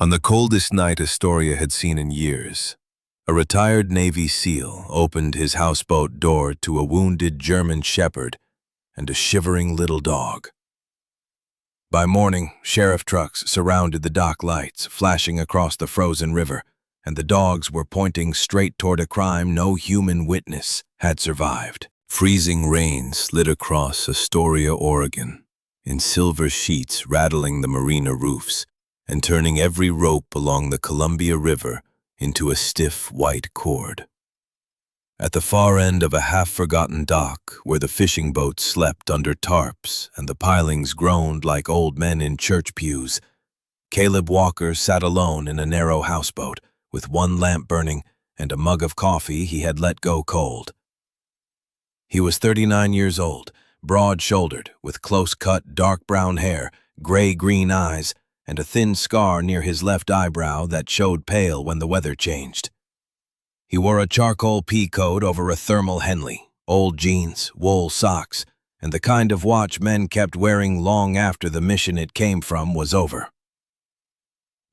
On the coldest night Astoria had seen in years, a retired Navy SEAL opened his houseboat door to a wounded German shepherd and a shivering little dog. By morning, sheriff trucks surrounded the dock lights, flashing across the frozen river, and the dogs were pointing straight toward a crime no human witness had survived. Freezing rain slid across Astoria, Oregon, in silver sheets rattling the marina roofs and turning every rope along the Columbia River into a stiff white cord. At the far end of a half-forgotten dock, where the fishing boats slept under tarps and the pilings groaned like old men in church pews, Caleb Walker sat alone in a narrow houseboat, with one lamp burning and a mug of coffee he had let go cold. He was 39 years old, broad-shouldered, with close-cut dark brown hair, gray-green eyes, and a thin scar near his left eyebrow that showed pale when the weather changed. He wore a charcoal pea coat over a thermal Henley, old jeans, wool socks, and the kind of watch men kept wearing long after the mission it came from was over.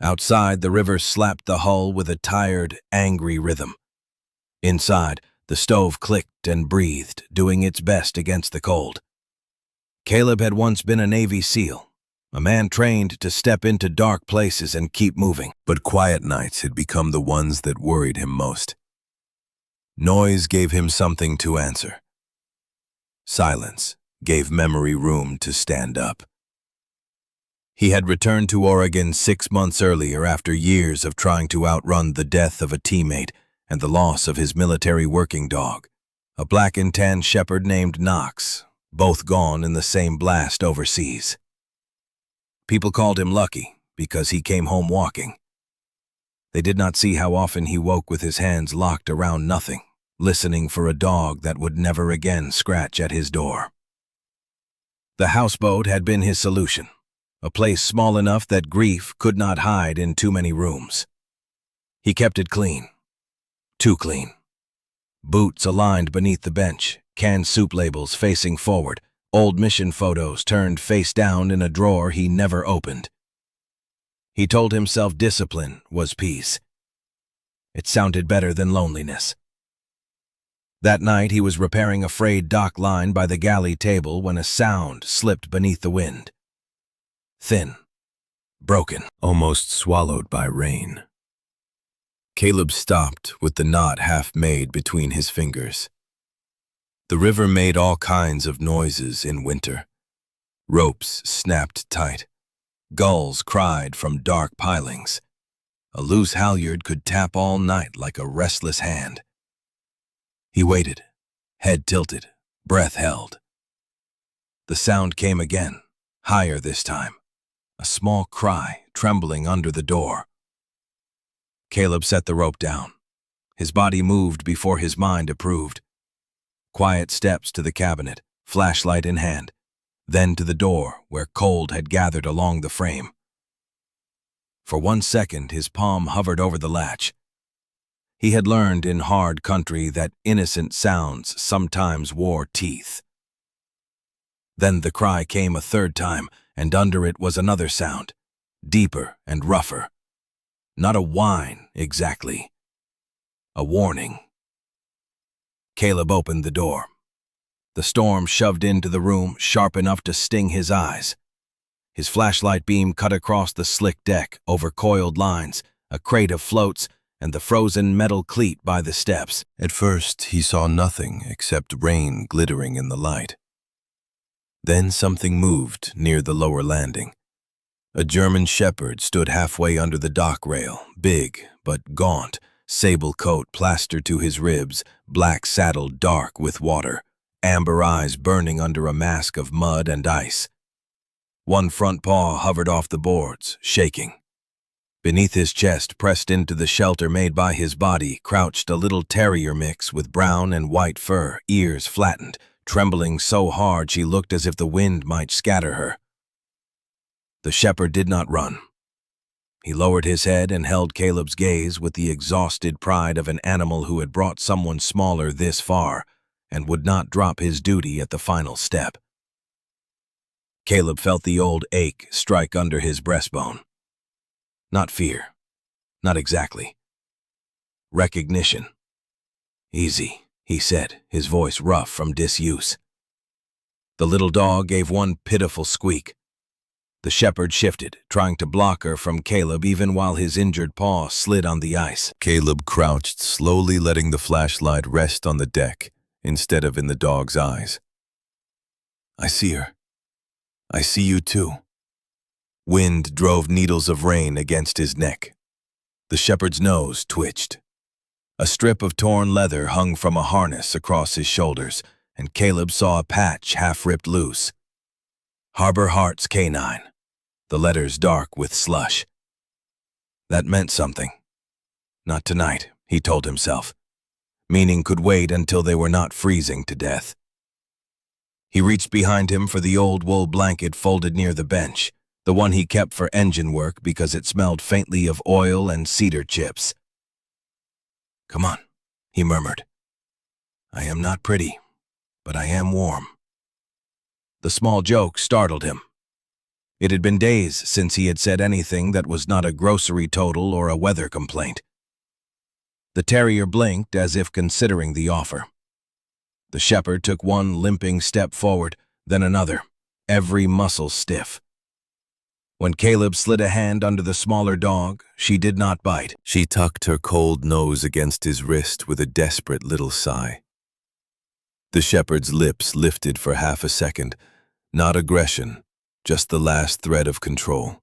Outside, the river slapped the hull with a tired, angry rhythm. Inside, the stove clicked and breathed, doing its best against the cold. Caleb had once been a Navy SEAL, a man trained to step into dark places and keep moving. But quiet nights had become the ones that worried him most. Noise gave him something to answer. Silence gave memory room to stand up. He had returned to Oregon 6 months earlier after years of trying to outrun the death of a teammate and the loss of his military working dog, a black and tan shepherd named Knox, both gone in the same blast overseas. People called him lucky because he came home walking. They did not see how often he woke with his hands locked around nothing, listening for a dog that would never again scratch at his door. The houseboat had been his solution, a place small enough that grief could not hide in too many rooms. He kept it clean. Too clean. Boots aligned beneath the bench, canned soup labels facing forward, old mission photos turned face down in a drawer he never opened. He told himself discipline was peace. It sounded better than loneliness. That night he was repairing a frayed dock line by the galley table when a sound slipped beneath the wind. Thin, broken, almost swallowed by rain. Caleb stopped with the knot half made between his fingers. The river made all kinds of noises in winter. Ropes snapped tight. Gulls cried from dark pilings. A loose halyard could tap all night like a restless hand. He waited, head tilted, breath held. The sound came again, higher this time. A small cry trembling under the door. Caleb set the rope down. His body moved before his mind approved. Quiet steps to the cabinet, flashlight in hand, then to the door where cold had gathered along the frame. For 1 second his palm hovered over the latch. He had learned in hard country that innocent sounds sometimes wore teeth. Then the cry came a third time, and under it was another sound, deeper and rougher. Not a whine, exactly. A warning. Caleb opened the door. The storm shoved into the room, sharp enough to sting his eyes. His flashlight beam cut across the slick deck, over coiled lines, a crate of floats, and the frozen metal cleat by the steps. At first, he saw nothing except rain glittering in the light. Then something moved near the lower landing. A German shepherd stood halfway under the dock rail, big but gaunt, sable coat plastered to his ribs, black saddle dark with water, amber eyes burning under a mask of mud and ice. One front paw hovered off the boards, shaking. Beneath his chest, pressed into the shelter made by his body, crouched a little terrier mix with brown and white fur, ears flattened, trembling so hard she looked as if the wind might scatter her. The shepherd did not run. He lowered his head and held Caleb's gaze with the exhausted pride of an animal who had brought someone smaller this far and would not drop his duty at the final step. Caleb felt the old ache strike under his breastbone. Not fear. Not exactly. Recognition. Easy, he said, his voice rough from disuse. The little dog gave one pitiful squeak. The shepherd shifted, trying to block her from Caleb even while his injured paw slid on the ice. Caleb crouched, slowly letting the flashlight rest on the deck instead of in the dog's eyes. I see her. I see you too. Wind drove needles of rain against his neck. The shepherd's nose twitched. A strip of torn leather hung from a harness across his shoulders, and Caleb saw a patch half ripped loose. Harbor Hearts Canine. The letters dark with slush. That meant something. Not tonight, he told himself. Meaning could wait until they were not freezing to death. He reached behind him for the old wool blanket folded near the bench, the one he kept for engine work because it smelled faintly of oil and cedar chips. Come on, he murmured. I am not pretty, but I am warm. The small joke startled him. It had been days since he had said anything that was not a grocery total or a weather complaint. The terrier blinked as if considering the offer. The shepherd took one limping step forward, then another, every muscle stiff. When Caleb slid a hand under the smaller dog, she did not bite. She tucked her cold nose against his wrist with a desperate little sigh. The shepherd's lips lifted for half a second, not aggression, just the last thread of control.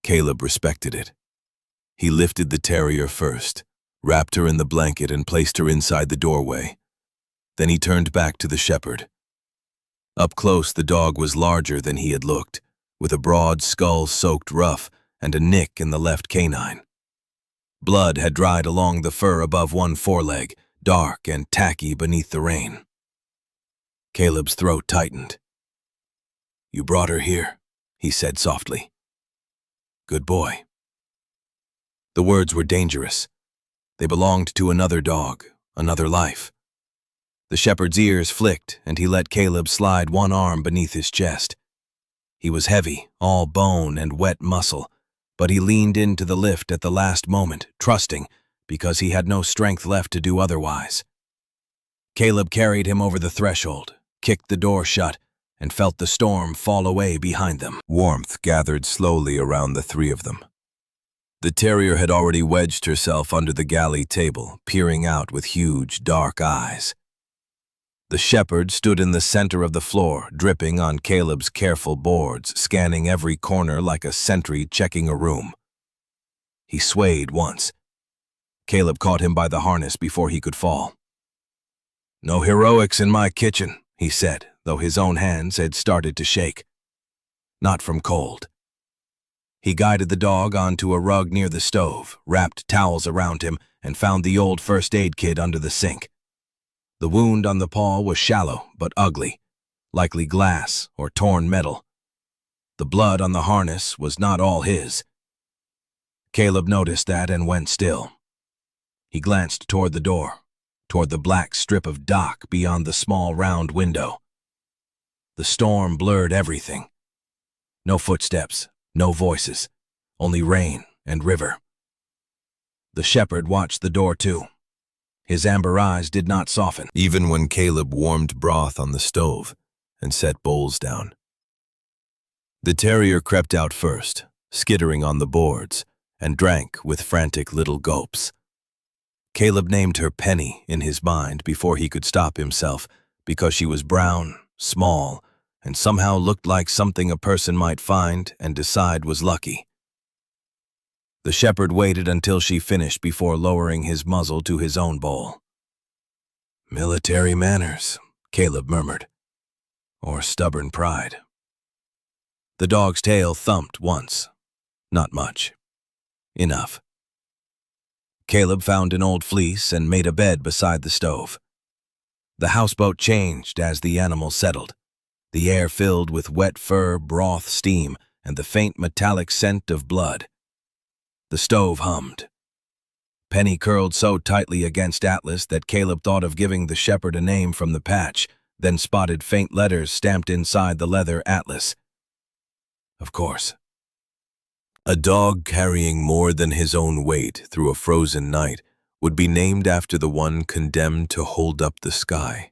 Caleb respected it. He lifted the terrier first, wrapped her in the blanket and placed her inside the doorway. Then he turned back to the shepherd. Up close, the dog was larger than he had looked, with a broad skull-soaked ruff and a nick in the left canine. Blood had dried along the fur above one foreleg, dark and tacky beneath the rain. Caleb's throat tightened. You brought her here, he said softly. Good boy. The words were dangerous. They belonged to another dog, another life. The shepherd's ears flicked, and he let Caleb slide one arm beneath his chest. He was heavy, all bone and wet muscle, but he leaned into the lift at the last moment, trusting, because he had no strength left to do otherwise. Caleb carried him over the threshold, kicked the door shut, and felt the storm fall away behind them. Warmth gathered slowly around the three of them. The terrier had already wedged herself under the galley table, peering out with huge, dark eyes. The shepherd stood in the center of the floor, dripping on Caleb's careful boards, scanning every corner like a sentry checking a room. He swayed once. Caleb caught him by the harness before he could fall. No heroics in my kitchen, he said, though his own hands had started to shake. Not from cold. He guided the dog onto a rug near the stove, wrapped towels around him, and found the old first aid kit under the sink. The wound on the paw was shallow but ugly, likely glass or torn metal. The blood on the harness was not all his. Caleb noticed that and went still. He glanced toward the door, toward the black strip of dock beyond the small round window. The storm blurred everything. No footsteps, no voices, only rain and river. The shepherd watched the door too. His amber eyes did not soften, even when Caleb warmed broth on the stove and set bowls down. The terrier crept out first, skittering on the boards, and drank with frantic little gulps. Caleb named her Penny in his mind before he could stop himself, because she was brown, small, and somehow looked like something a person might find and decide was lucky. The shepherd waited until she finished before lowering his muzzle to his own bowl. Military manners, Caleb murmured. Or stubborn pride. The dog's tail thumped once. Not much. Enough. Caleb found an old fleece and made a bed beside the stove. The houseboat changed as the animal settled, the air filled with wet fur, broth, steam, and the faint metallic scent of blood. The stove hummed. Penny curled so tightly against Atlas that Caleb thought of giving the shepherd a name from the patch, then spotted faint letters stamped inside the leather Atlas. Of course. A dog carrying more than his own weight through a frozen night would be named after the one condemned to hold up the sky.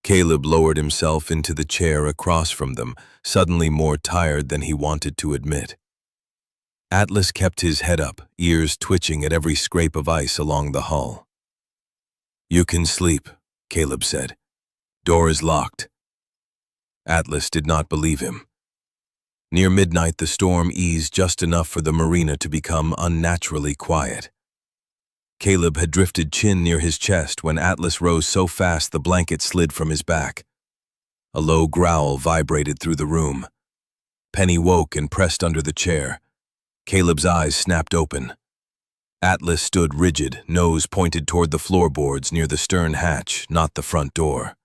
Caleb lowered himself into the chair across from them, suddenly more tired than he wanted to admit. Atlas kept his head up, ears twitching at every scrape of ice along the hull. "You can sleep," Caleb said. "Door is locked." Atlas did not believe him. Near midnight, the storm eased just enough for the marina to become unnaturally quiet. Caleb had drifted chin near his chest when Atlas rose so fast the blanket slid from his back. A low growl vibrated through the room. Penny woke and pressed under the chair. Caleb's eyes snapped open. Atlas stood rigid, nose pointed toward the floorboards near the stern hatch, not the front door.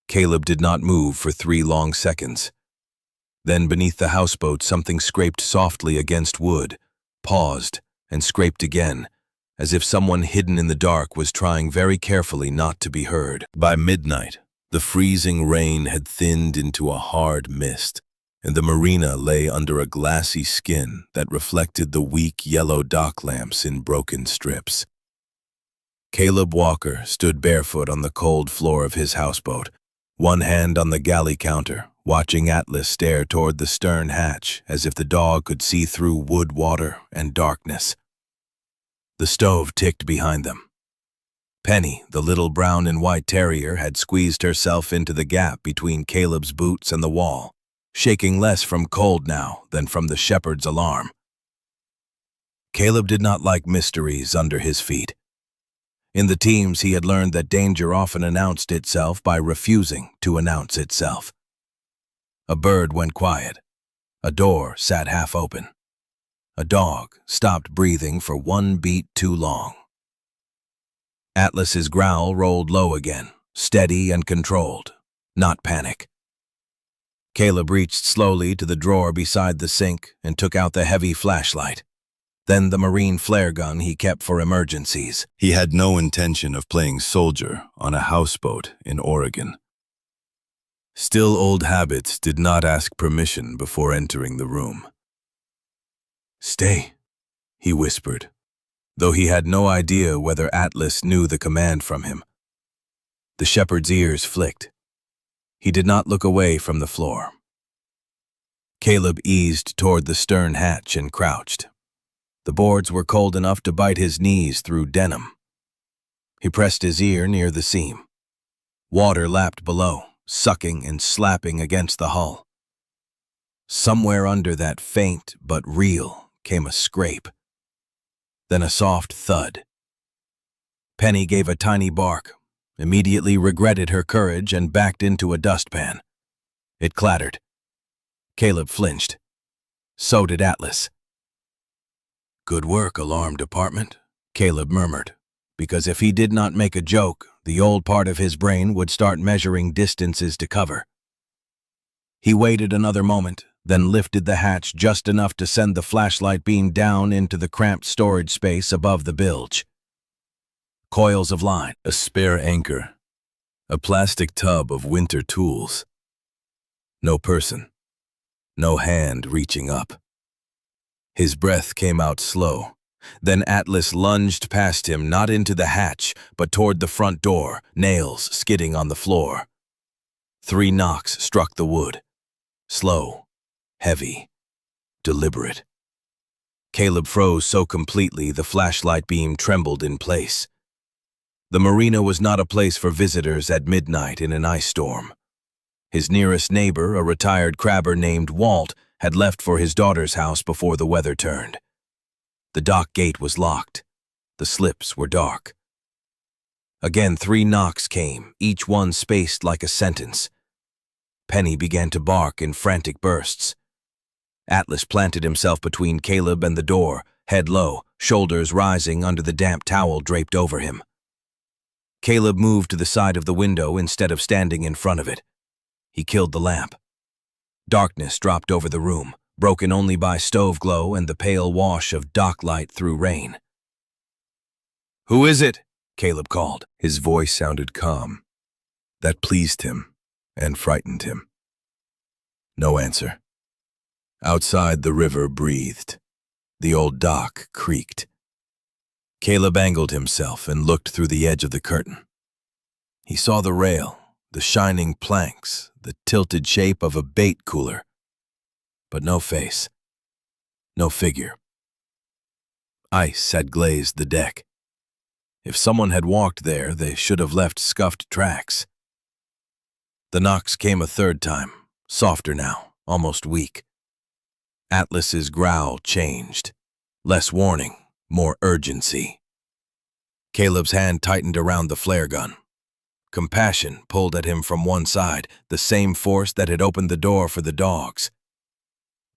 Caleb did not move for 3 long seconds. Then beneath the houseboat something scraped softly against wood, paused, and scraped again, as if someone hidden in the dark was trying very carefully not to be heard. By midnight, the freezing rain had thinned into a hard mist, and the marina lay under a glassy skin that reflected the weak yellow dock lamps in broken strips. Caleb Walker stood barefoot on the cold floor of his houseboat, one hand on the galley counter, watching Atlas stare toward the stern hatch as if the dog could see through wood, water, and darkness. The stove ticked behind them. Penny, the little brown and white terrier, had squeezed herself into the gap between Caleb's boots and the wall, shaking less from cold now than from the shepherd's alarm. Caleb did not like mysteries under his feet. In the teams, he had learned that danger often announced itself by refusing to announce itself. A bird went quiet. A door sat half open. A dog stopped breathing for 1 beat too long. Atlas's growl rolled low again, steady and controlled, not panic. Caleb reached slowly to the drawer beside the sink and took out the heavy flashlight, then the marine flare gun he kept for emergencies. He had no intention of playing soldier on a houseboat in Oregon. Still, old habits did not ask permission before entering the room. "Stay," he whispered, though he had no idea whether Atlas knew the command from him. The shepherd's ears flicked. He did not look away from the floor. Caleb eased toward the stern hatch and crouched. The boards were cold enough to bite his knees through denim. He pressed his ear near the seam. Water lapped below, sucking and slapping against the hull. Somewhere under that faint but real came a scrape, then a soft thud. Penny gave a tiny bark, immediately regretted her courage and backed into a dustpan. It clattered. Caleb flinched. So did Atlas. "Good work, alarm department," Caleb murmured, because if he did not make a joke, the old part of his brain would start measuring distances to cover. He waited another moment, then lifted the hatch just enough to send the flashlight beam down into the cramped storage space above the bilge. Coils of line, a spare anchor, a plastic tub of winter tools. No person, no hand reaching up. His breath came out slow. Then Atlas lunged past him, not into the hatch, but toward the front door, nails skidding on the floor. 3 knocks struck the wood. Slow, heavy, deliberate. Caleb froze so completely the flashlight beam trembled in place. The marina was not a place for visitors at midnight in an ice storm. His nearest neighbor, a retired crabber named Walt, had left for his daughter's house before the weather turned. The dock gate was locked. The slips were dark. Again 3 knocks came, each one spaced like a sentence. Penny began to bark in frantic bursts. Atlas planted himself between Caleb and the door, head low, shoulders rising under the damp towel draped over him. Caleb moved to the side of the window instead of standing in front of it. He killed the lamp. Darkness dropped over the room, broken only by stove glow and the pale wash of dock light through rain. "Who is it?" Caleb called. His voice sounded calm. That pleased him and frightened him. No answer. Outside, the river breathed. The old dock creaked. Caleb angled himself and looked through the edge of the curtain. He saw the rail, the shining planks, the tilted shape of a bait cooler. But no face. No figure. Ice had glazed the deck. If someone had walked there, they should have left scuffed tracks. The knocks came a third time, softer now, almost weak. Atlas's growl changed. Less warning, more urgency. Caleb's hand tightened around the flare gun. Compassion pulled at him from one side, the same force that had opened the door for the dogs.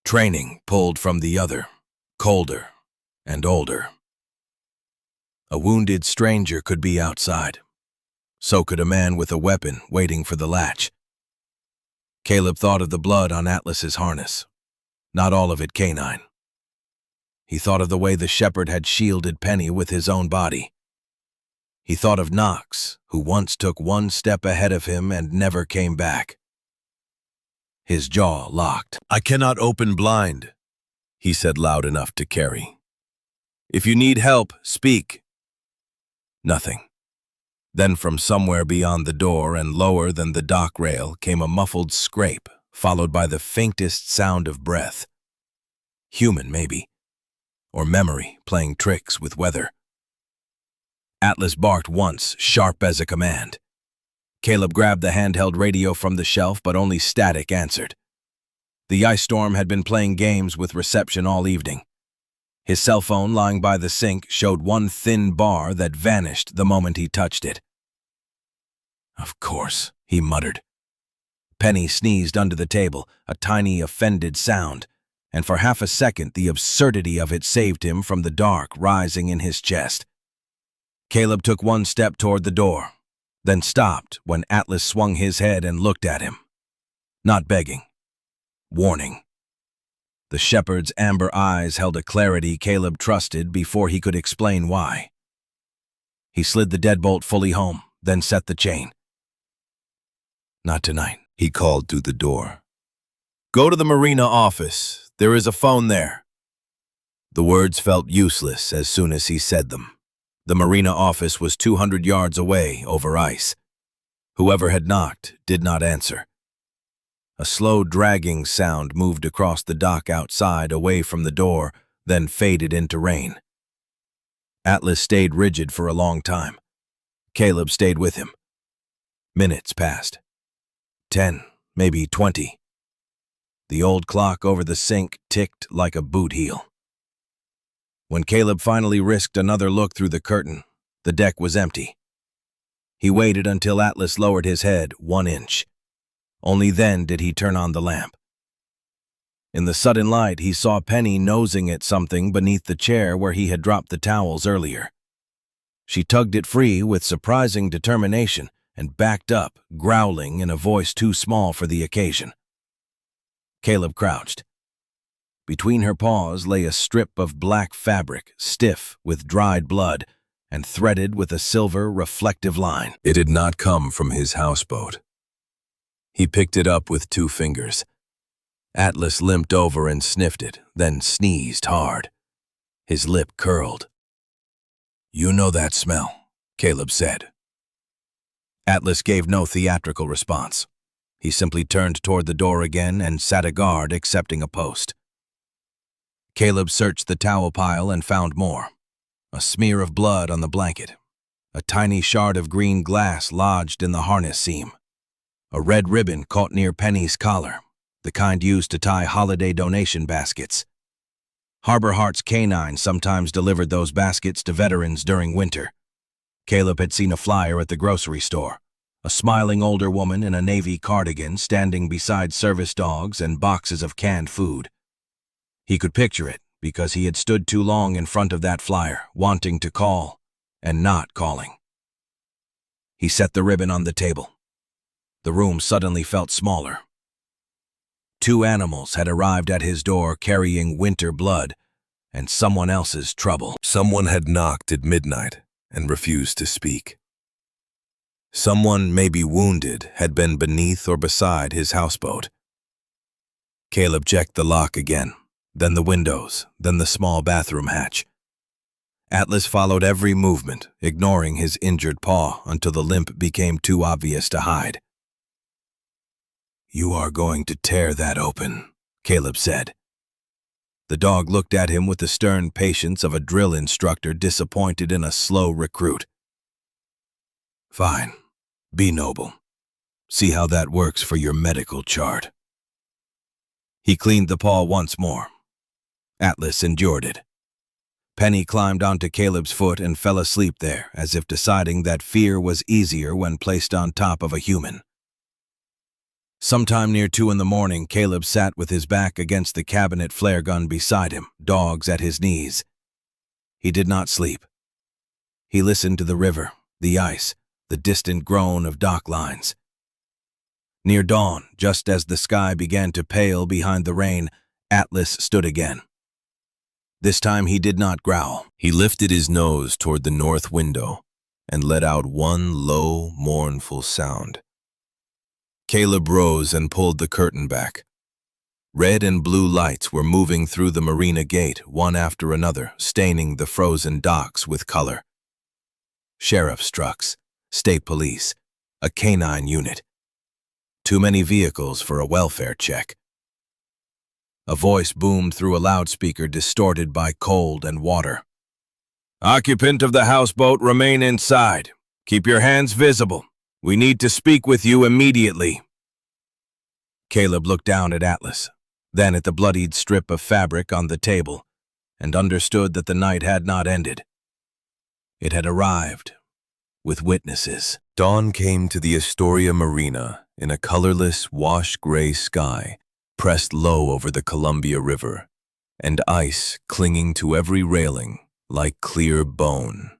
Training pulled from the other, colder and older. A wounded stranger could be outside. So could a man with a weapon waiting for the latch. Caleb thought of the blood on Atlas's harness, not all of it canine. He thought of the way the shepherd had shielded Penny with his own body. He thought of Knox, who once took one step ahead of him and never came back. His jaw locked. "I cannot open blind," he said loud enough to Carrie. "If you need help, speak." Nothing. Then from somewhere beyond the door and lower than the dock rail came a muffled scrape, followed by the faintest sound of breath. Human, maybe. Or memory playing tricks with weather. Atlas barked once, sharp as a command. Caleb grabbed the handheld radio from the shelf, but only static answered. The ice storm had been playing games with reception all evening. His cell phone lying by the sink showed one thin bar that vanished the moment he touched it. "Of course," he muttered. Penny sneezed under the table, a tiny offended sound, and for half a second the absurdity of it saved him from the dark rising in his chest. Caleb took one step toward the door, then stopped when Atlas swung his head and looked at him. Not begging. Warning. The shepherd's amber eyes held a clarity Caleb trusted before he could explain why. He slid the deadbolt fully home, then set the chain. "Not tonight," he called through the door. "Go to the marina office. There is a phone there." The words felt useless as soon as he said them. The marina office was 200 yards away over ice. Whoever had knocked did not answer. A slow dragging sound moved across the dock outside away from the door, then faded into rain. Atlas stayed rigid for a long time. Caleb stayed with him. Minutes passed. 10, maybe 20. The old clock over the sink ticked like a boot heel. When Caleb finally risked another look through the curtain, the deck was empty. He waited until Atlas lowered his head 1 inch. Only then did he turn on the lamp. In the sudden light, he saw Penny nosing at something beneath the chair where he had dropped the towels earlier. She tugged it free with surprising determination and backed up, growling in a voice too small for the occasion. Caleb crouched. Between her paws lay a strip of black fabric, stiff with dried blood, and threaded with a silver, reflective line. It had not come from his houseboat. He picked it up with 2 fingers. Atlas limped over and sniffed it, then sneezed hard. His lip curled. "You know that smell," Caleb said. Atlas gave no theatrical response. He simply turned toward the door again and sat a guard, accepting a post. Caleb searched the towel pile and found more. A smear of blood on the blanket. A tiny shard of green glass lodged in the harness seam. A red ribbon caught near Penny's collar, the kind used to tie holiday donation baskets. Harbor Hearts Canine sometimes delivered those baskets to veterans during winter. Caleb had seen a flyer at the grocery store. A smiling older woman in a navy cardigan standing beside service dogs and boxes of canned food. He could picture it because he had stood too long in front of that flyer, wanting to call and not calling. He set the ribbon on the table. The room suddenly felt smaller. 2 animals had arrived at his door carrying winter blood and someone else's trouble. Someone had knocked at midnight and refused to speak. Someone, maybe wounded, had been beneath or beside his houseboat. Caleb checked the lock again, then the windows, then the small bathroom hatch. Atlas followed every movement, ignoring his injured paw until the limp became too obvious to hide. "You are going to tear that open," Caleb said. The dog looked at him with the stern patience of a drill instructor disappointed in a slow recruit. "Fine. Be noble. See how that works for your medical chart." He cleaned the paw once more. Atlas endured it. Penny climbed onto Caleb's foot and fell asleep there, as if deciding that fear was easier when placed on top of a human. Sometime near 2 in the morning, Caleb sat with his back against the cabinet flare gun beside him, dogs at his knees. He did not sleep. He listened to the river, the ice, the distant groan of dock lines. Near dawn, just as the sky began to pale behind the rain, Atlas stood again. This time he did not growl. He lifted his nose toward the north window and let out one low, mournful sound. Caleb rose and pulled the curtain back. Red and blue lights were moving through the marina gate, one after another, staining the frozen docks with color. Sheriff's trucks, state police, a canine unit. Too many vehicles for a welfare check. A voice boomed through a loudspeaker distorted by cold and water. "Occupant of the houseboat, remain inside. Keep your hands visible. We need to speak with you immediately." Caleb looked down at Atlas, then at the bloodied strip of fabric on the table, and understood that the night had not ended. It had arrived, with witnesses. Dawn came to the Astoria marina in a colorless, wash-gray sky, pressed low over the Columbia River, and ice clinging to every railing like clear bone.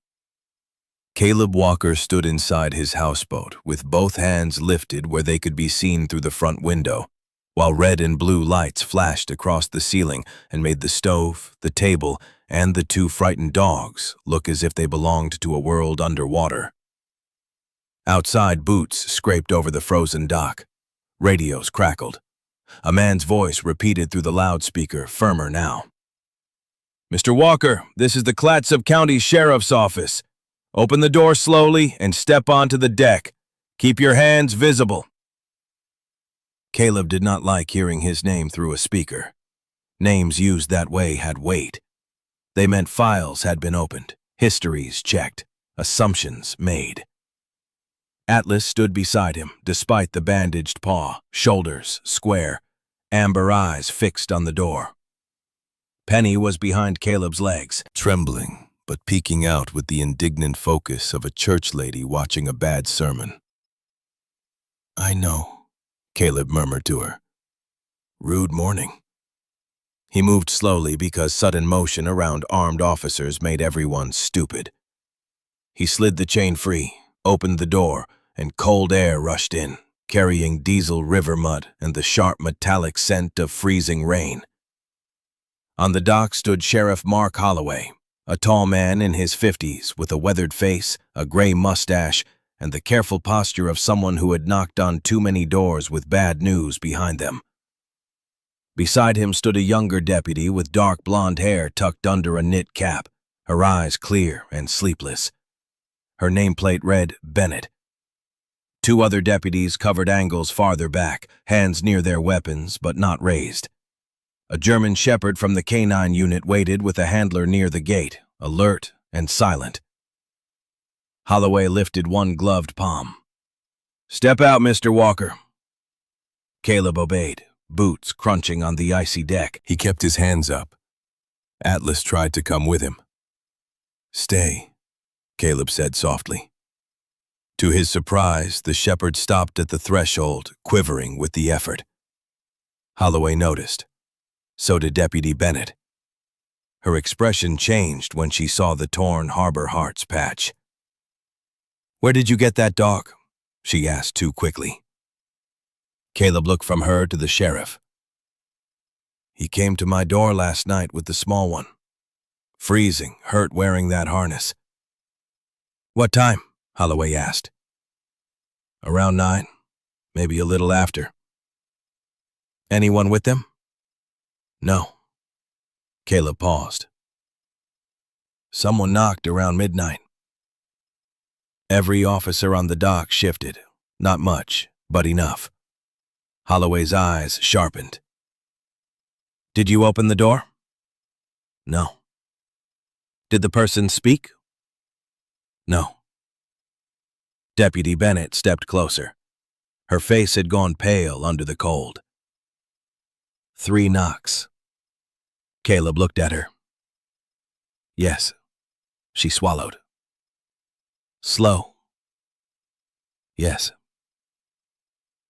Caleb Walker stood inside his houseboat with both hands lifted where they could be seen through the front window, while red and blue lights flashed across the ceiling and made the stove, the table, and the 2 frightened dogs look as if they belonged to a world underwater. Outside, boots scraped over the frozen dock. Radios crackled. A man's voice repeated through the loudspeaker, firmer now. "Mr. Walker, this is the Clatsop County Sheriff's Office. Open the door slowly and step onto the deck. Keep your hands visible." Caleb did not like hearing his name through a speaker. Names used that way had weight. They meant files had been opened, histories checked, assumptions made. Atlas stood beside him, despite the bandaged paw, shoulders square, amber eyes fixed on the door. Penny was behind Caleb's legs, Trembling, but peeking out with the indignant focus of a church lady watching a bad sermon. "I know," Caleb murmured to her. "Rude morning." He moved slowly because sudden motion around armed officers made everyone stupid. He slid the chain free, opened the door, and cold air rushed in, carrying diesel river mud and the sharp metallic scent of freezing rain. On the dock stood Sheriff Mark Holloway, a tall man in his 50s with a weathered face, a gray mustache, and the careful posture of someone who had knocked on too many doors with bad news behind them. Beside him stood a younger deputy with dark blonde hair tucked under a knit cap, her eyes clear and sleepless. Her nameplate read Bennett. 2 other deputies covered angles farther back, hands near their weapons but not raised. A German shepherd from the canine unit waited with a handler near the gate, alert and silent. Holloway lifted one gloved palm. "Step out, Mr. Walker." Caleb obeyed, boots crunching on the icy deck. He kept his hands up. Atlas tried to come with him. "Stay," Caleb said softly. To his surprise, the shepherd stopped at the threshold, quivering with the effort. Holloway noticed. So did Deputy Bennett. Her expression changed when she saw the torn Harbor Hearts patch. "Where did you get that dog?" she asked too quickly. Caleb looked from her to the sheriff. "He came to my door last night with the small one. Freezing, hurt wearing that harness." "What time?" Holloway asked. "Around 9, maybe a little after." "Anyone with them?" No. Caleb paused. Someone knocked around midnight. Every officer on the dock shifted. Not much, but enough. Holloway's eyes sharpened. Did you open the door? No. Did the person speak? No. Deputy Bennett stepped closer. Her face had gone pale under the cold. 3 knocks. Caleb looked at her. Yes. She swallowed. Slow. Yes.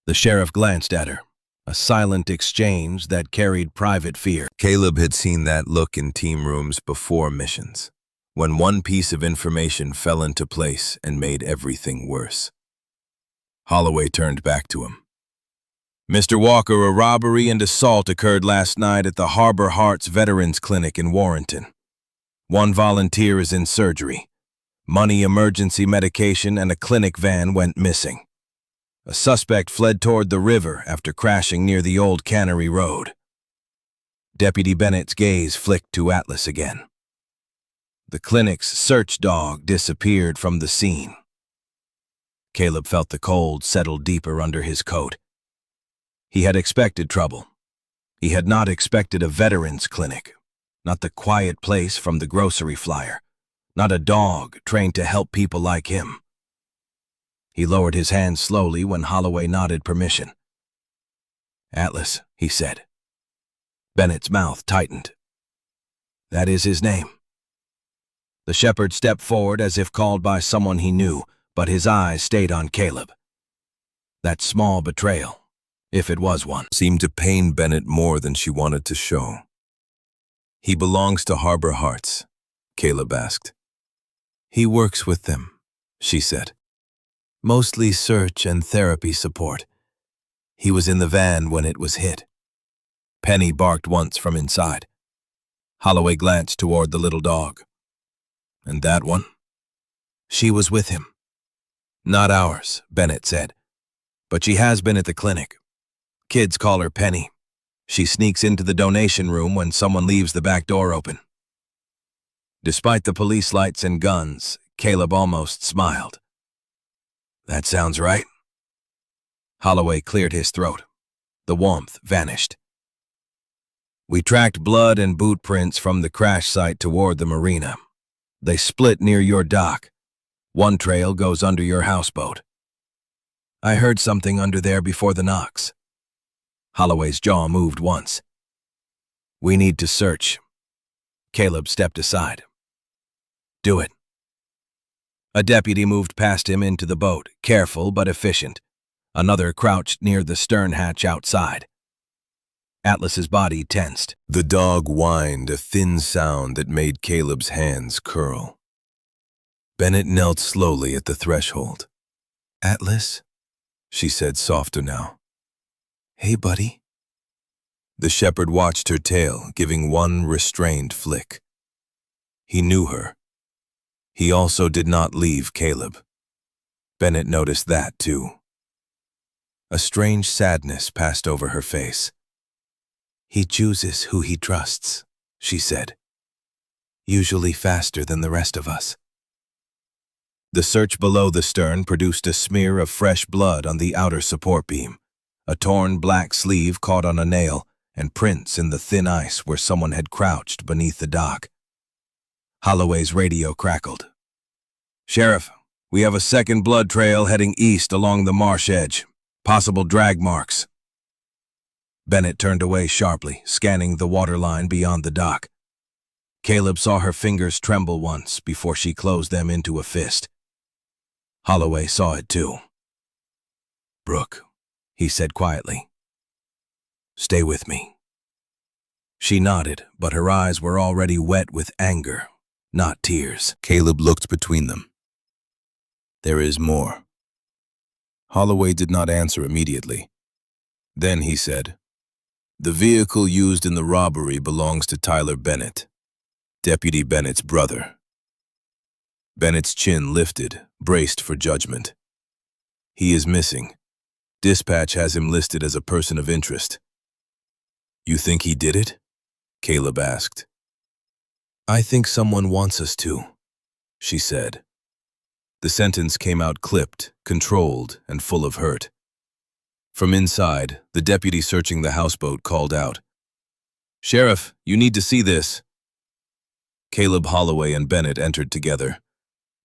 The sheriff glanced at her, a silent exchange that carried private fear. Caleb had seen that look in team rooms before missions, when one piece of information fell into place and made everything worse. Holloway turned back to him. Mr. Walker, a robbery and assault occurred last night at the Harbor Hearts Veterans Clinic in Warrenton. 1 volunteer is in surgery. Money, emergency medication, and a clinic van went missing. A suspect fled toward the river after crashing near the old Cannery Road. Deputy Bennett's gaze flicked to Atlas again. The clinic's search dog disappeared from the scene. Caleb felt the cold settle deeper under his coat. He had expected trouble. He had not expected a veterans clinic, not the quiet place from the grocery flyer, not a dog trained to help people like him. He lowered his hand slowly when Holloway nodded permission. Atlas, he said. Bennett's mouth tightened. That is his name. The shepherd stepped forward as if called by someone he knew, but his eyes stayed on Caleb. That small betrayal, if it was one, seemed to pain Bennett more than she wanted to show. He belongs to Harbor Hearts, Caleb asked. He works with them, she said. Mostly search and therapy support. He was in the van when it was hit. Penny barked once from inside. Holloway glanced toward the little dog. And that one? She was with him. Not ours, Bennett said. But she has been at the clinic. Kids call her Penny. She sneaks into the donation room when someone leaves the back door open. Despite the police lights and guns, Caleb almost smiled. That sounds right. Holloway cleared his throat. The warmth vanished. We tracked blood and boot prints from the crash site toward the marina. They split near your dock. One trail goes under your houseboat. I heard something under there before the knocks. Holloway's jaw moved once. We need to search. Caleb stepped aside. Do it. A deputy moved past him into the boat, careful but efficient. Another crouched near the stern hatch outside. Atlas's body tensed. The dog whined, a thin sound that made Caleb's hands curl. Bennett knelt slowly at the threshold. Atlas? She said softer now. Hey, buddy. The shepherd watched her tail, giving one restrained flick. He knew her. He also did not leave Caleb. Bennett noticed that, too. A strange sadness passed over her face. He chooses who he trusts, she said. Usually faster than the rest of us. The search below the stern produced a smear of fresh blood on the outer support beam, a torn black sleeve caught on a nail, and prints in the thin ice where someone had crouched beneath the dock. Holloway's radio crackled. Sheriff, we have a second blood trail heading east along the marsh edge. Possible drag marks. Bennett turned away sharply, scanning the waterline beyond the dock. Caleb saw her fingers tremble once before she closed them into a fist. Holloway saw it too. Brooke, he said quietly. Stay with me. She nodded, but her eyes were already wet with anger, not tears. Caleb looked between them. There is more. Holloway did not answer immediately. Then he said, The vehicle used in the robbery belongs to Tyler Bennett, Deputy Bennett's brother. Bennett's chin lifted, braced for judgment. He is missing. Dispatch has him listed as a person of interest. You think he did it? Caleb asked. I think someone wants us to, she said. The sentence came out clipped, controlled, and full of hurt. From inside, the deputy searching the houseboat called out, "Sheriff, you need to see this." Caleb Holloway and Bennett entered together.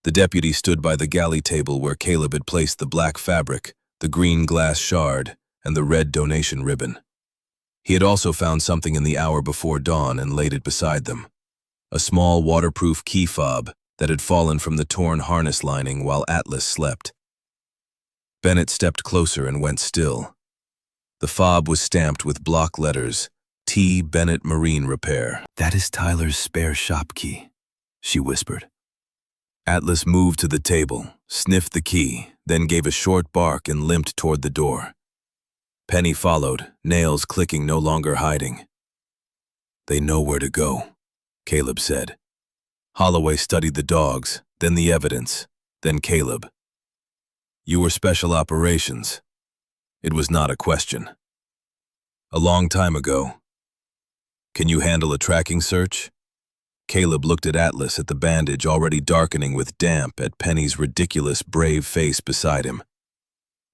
The deputy stood by the galley table where Caleb had placed the black fabric, the green glass shard, and the red donation ribbon. He had also found something in the hour before dawn and laid it beside them. A small waterproof key fob that had fallen from the torn harness lining while Atlas slept. Bennett stepped closer and went still. The fob was stamped with block letters, T. Bennett Marine Repair. "That is Tyler's spare shop key," she whispered. Atlas moved to the table, sniffed the key, then gave a short bark and limped toward the door. Penny followed, nails clicking, no longer hiding. "They know where to go," Caleb said. Holloway studied the dogs, then the evidence, then Caleb. "You were special operations." It was not a question. "A long time ago. Can you handle a tracking search?" Caleb looked at Atlas, at the bandage already darkening with damp, at Penny's ridiculous, brave face beside him.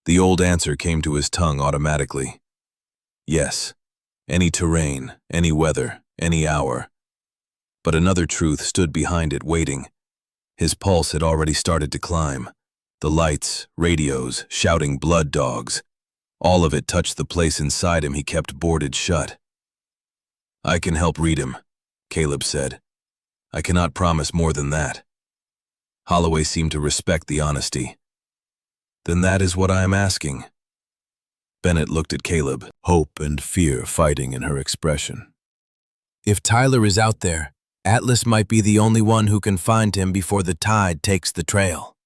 The old answer came to his tongue automatically. Yes, any terrain, any weather, any hour. But another truth stood behind it, waiting. His pulse had already started to climb. The lights, radios, shouting blood dogs. All of it touched the place inside him he kept boarded shut. "I can help read him," Caleb said. "I cannot promise more than that." Holloway seemed to respect the honesty. "Then that is what I am asking." Bennett looked at Caleb, hope and fear fighting in her expression. "If Tyler is out there, Atlas might be the only one who can find him before the tide takes the trail."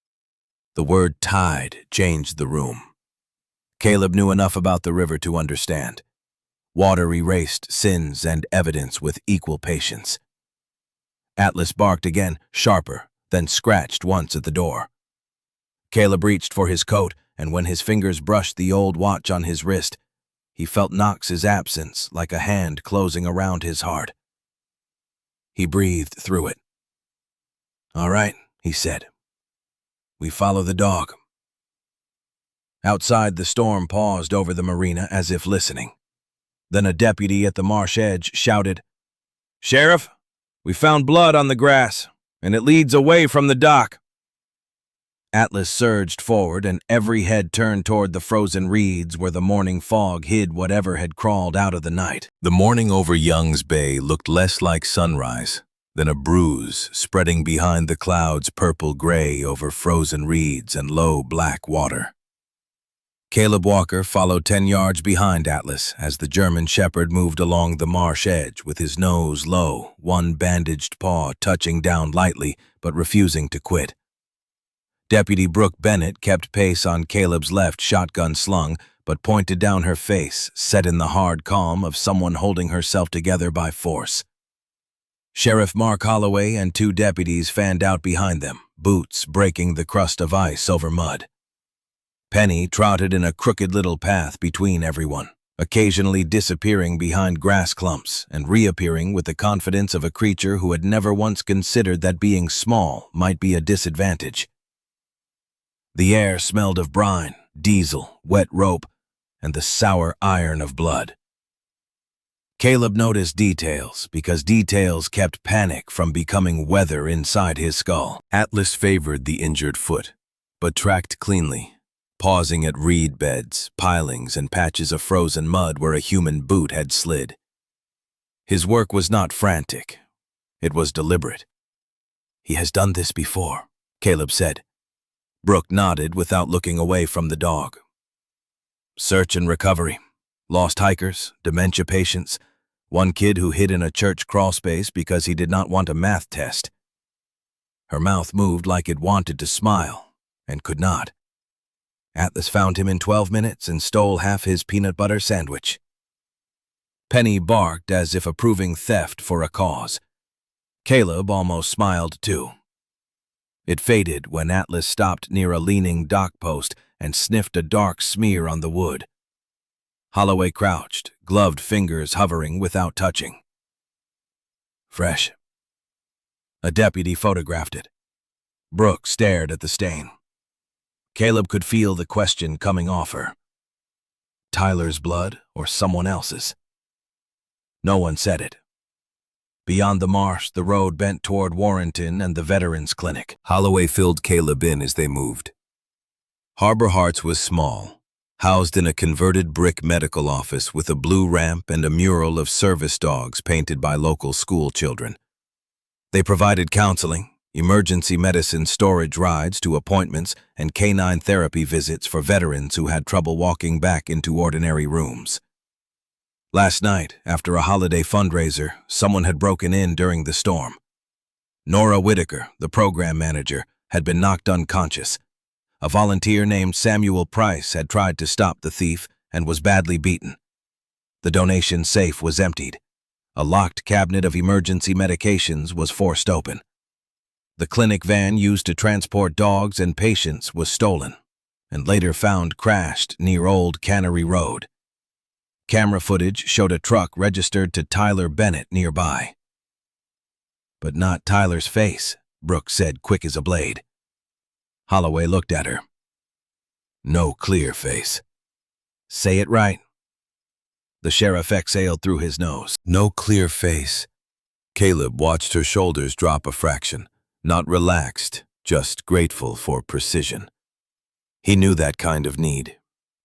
The word tide changed the room. Caleb knew enough about the river to understand. Water erased sins and evidence with equal patience. Atlas barked again, sharper, then scratched once at the door. Caleb reached for his coat, and when his fingers brushed the old watch on his wrist, he felt Knox's absence like a hand closing around his heart. He breathed through it. "All right," he said. "We follow the dog." Outside, the storm paused over the marina as if listening. Then a deputy at the marsh edge shouted, "Sheriff, we found blood on the grass, and it leads away from the dock." Atlas surged forward, and every head turned toward the frozen reeds where the morning fog hid whatever had crawled out of the night. The morning over Young's Bay looked less like sunrise than a bruise spreading behind the clouds, purple-gray over frozen reeds and low black water. Caleb Walker followed 10 yards behind Atlas as the German shepherd moved along the marsh edge with his nose low, one bandaged paw touching down lightly but refusing to quit. Deputy Brooke Bennett kept pace on Caleb's left, shotgun slung, but pointed down her face, set in the hard calm of someone holding herself together by force. Sheriff Mark Holloway and 2 deputies fanned out behind them, boots breaking the crust of ice over mud. Penny trotted in a crooked little path between everyone, occasionally disappearing behind grass clumps and reappearing with the confidence of a creature who had never once considered that being small might be a disadvantage. The air smelled of brine, diesel, wet rope, and the sour iron of blood. Caleb noticed details because details kept panic from becoming weather inside his skull. Atlas favored the injured foot, but tracked cleanly, pausing at reed beds, pilings, and patches of frozen mud where a human boot had slid. His work was not frantic. It was deliberate. "He has done this before," Caleb said. Brooke nodded without looking away from the dog. "Search and recovery. Lost hikers, dementia patients, one kid who hid in a church crawlspace because he did not want a math test." Her mouth moved like it wanted to smile, and could not. Atlas found him in 12 minutes and stole half his peanut butter sandwich. Penny barked as if approving theft for a cause. Caleb almost smiled too. It faded when Atlas stopped near a leaning dock post and sniffed a dark smear on the wood. Holloway crouched, gloved fingers hovering without touching. Fresh. A deputy photographed it. Brooke stared at the stain. Caleb could feel the question coming off her. Tyler's blood or someone else's? No one said it. Beyond the marsh, the road bent toward Warrenton and the Veterans Clinic. Holloway filled Caleb in as they moved. Harbor Hearts was small, housed in a converted brick medical office with a blue ramp and a mural of service dogs painted by local school children. They provided counseling, emergency medicine storage rides to appointments, and canine therapy visits for veterans who had trouble walking back into ordinary rooms. Last night, after a holiday fundraiser, someone had broken in during the storm. Nora Whitaker, the program manager, had been knocked unconscious. A volunteer named Samuel Price had tried to stop the thief and was badly beaten. The donation safe was emptied. A locked cabinet of emergency medications was forced open. The clinic van used to transport dogs and patients was stolen, and later found crashed near Old Cannery Road. Camera footage showed a truck registered to Tyler Bennett nearby. But not Tyler's face, Brooke said, quick as a blade. Holloway looked at her. No clear face. Say it right. The sheriff exhaled through his nose. No clear face. Caleb watched her shoulders drop a fraction, not relaxed, just grateful for precision. He knew that kind of need.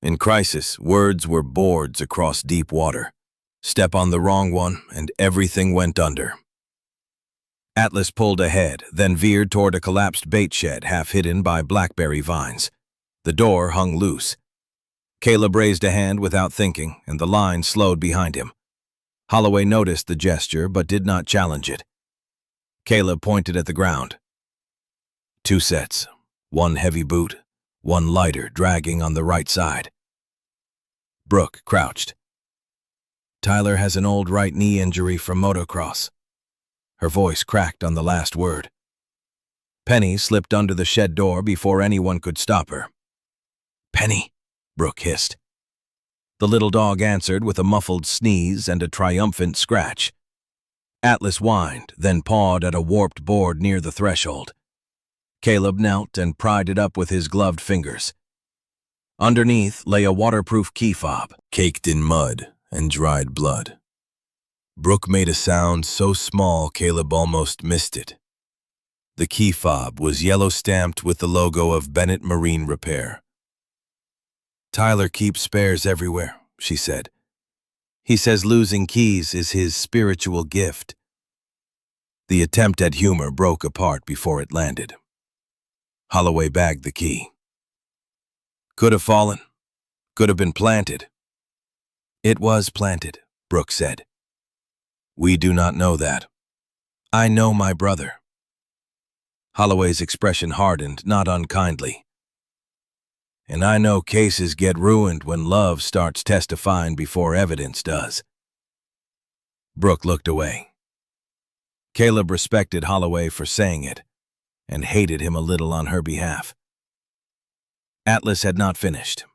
In crisis, words were boards across deep water. Step on the wrong one, and everything went under. Atlas pulled ahead, then veered toward a collapsed bait shed half hidden by blackberry vines. The door hung loose. Caleb raised a hand without thinking, and the line slowed behind him. Holloway noticed the gesture, but did not challenge it. Caleb pointed at the ground. 2 sets, 1 heavy boot, 1 lighter dragging on the right side. Brooke crouched. Tyler has an old right knee injury from motocross. Her voice cracked on the last word. Penny slipped under the shed door before anyone could stop her. Penny, Brooke hissed. The little dog answered with a muffled sneeze and a triumphant scratch. Atlas whined, then pawed at a warped board near the threshold. Caleb knelt and pried it up with his gloved fingers. Underneath lay a waterproof key fob, caked in mud and dried blood. Brooke made a sound so small Caleb almost missed it. The key fob was yellow stamped with the logo of Bennett Marine Repair. Tyler keeps spares everywhere, she said. He says losing keys is his spiritual gift. The attempt at humor broke apart before it landed. Holloway bagged the key. Could have fallen. Could have been planted. It was planted, Brooke said. We do not know that. I know my brother. Holloway's expression hardened, not unkindly. And I know cases get ruined when love starts testifying before evidence does. Brooke looked away. Caleb respected Holloway for saying it, and hated him a little on her behalf. Atlas had not finished.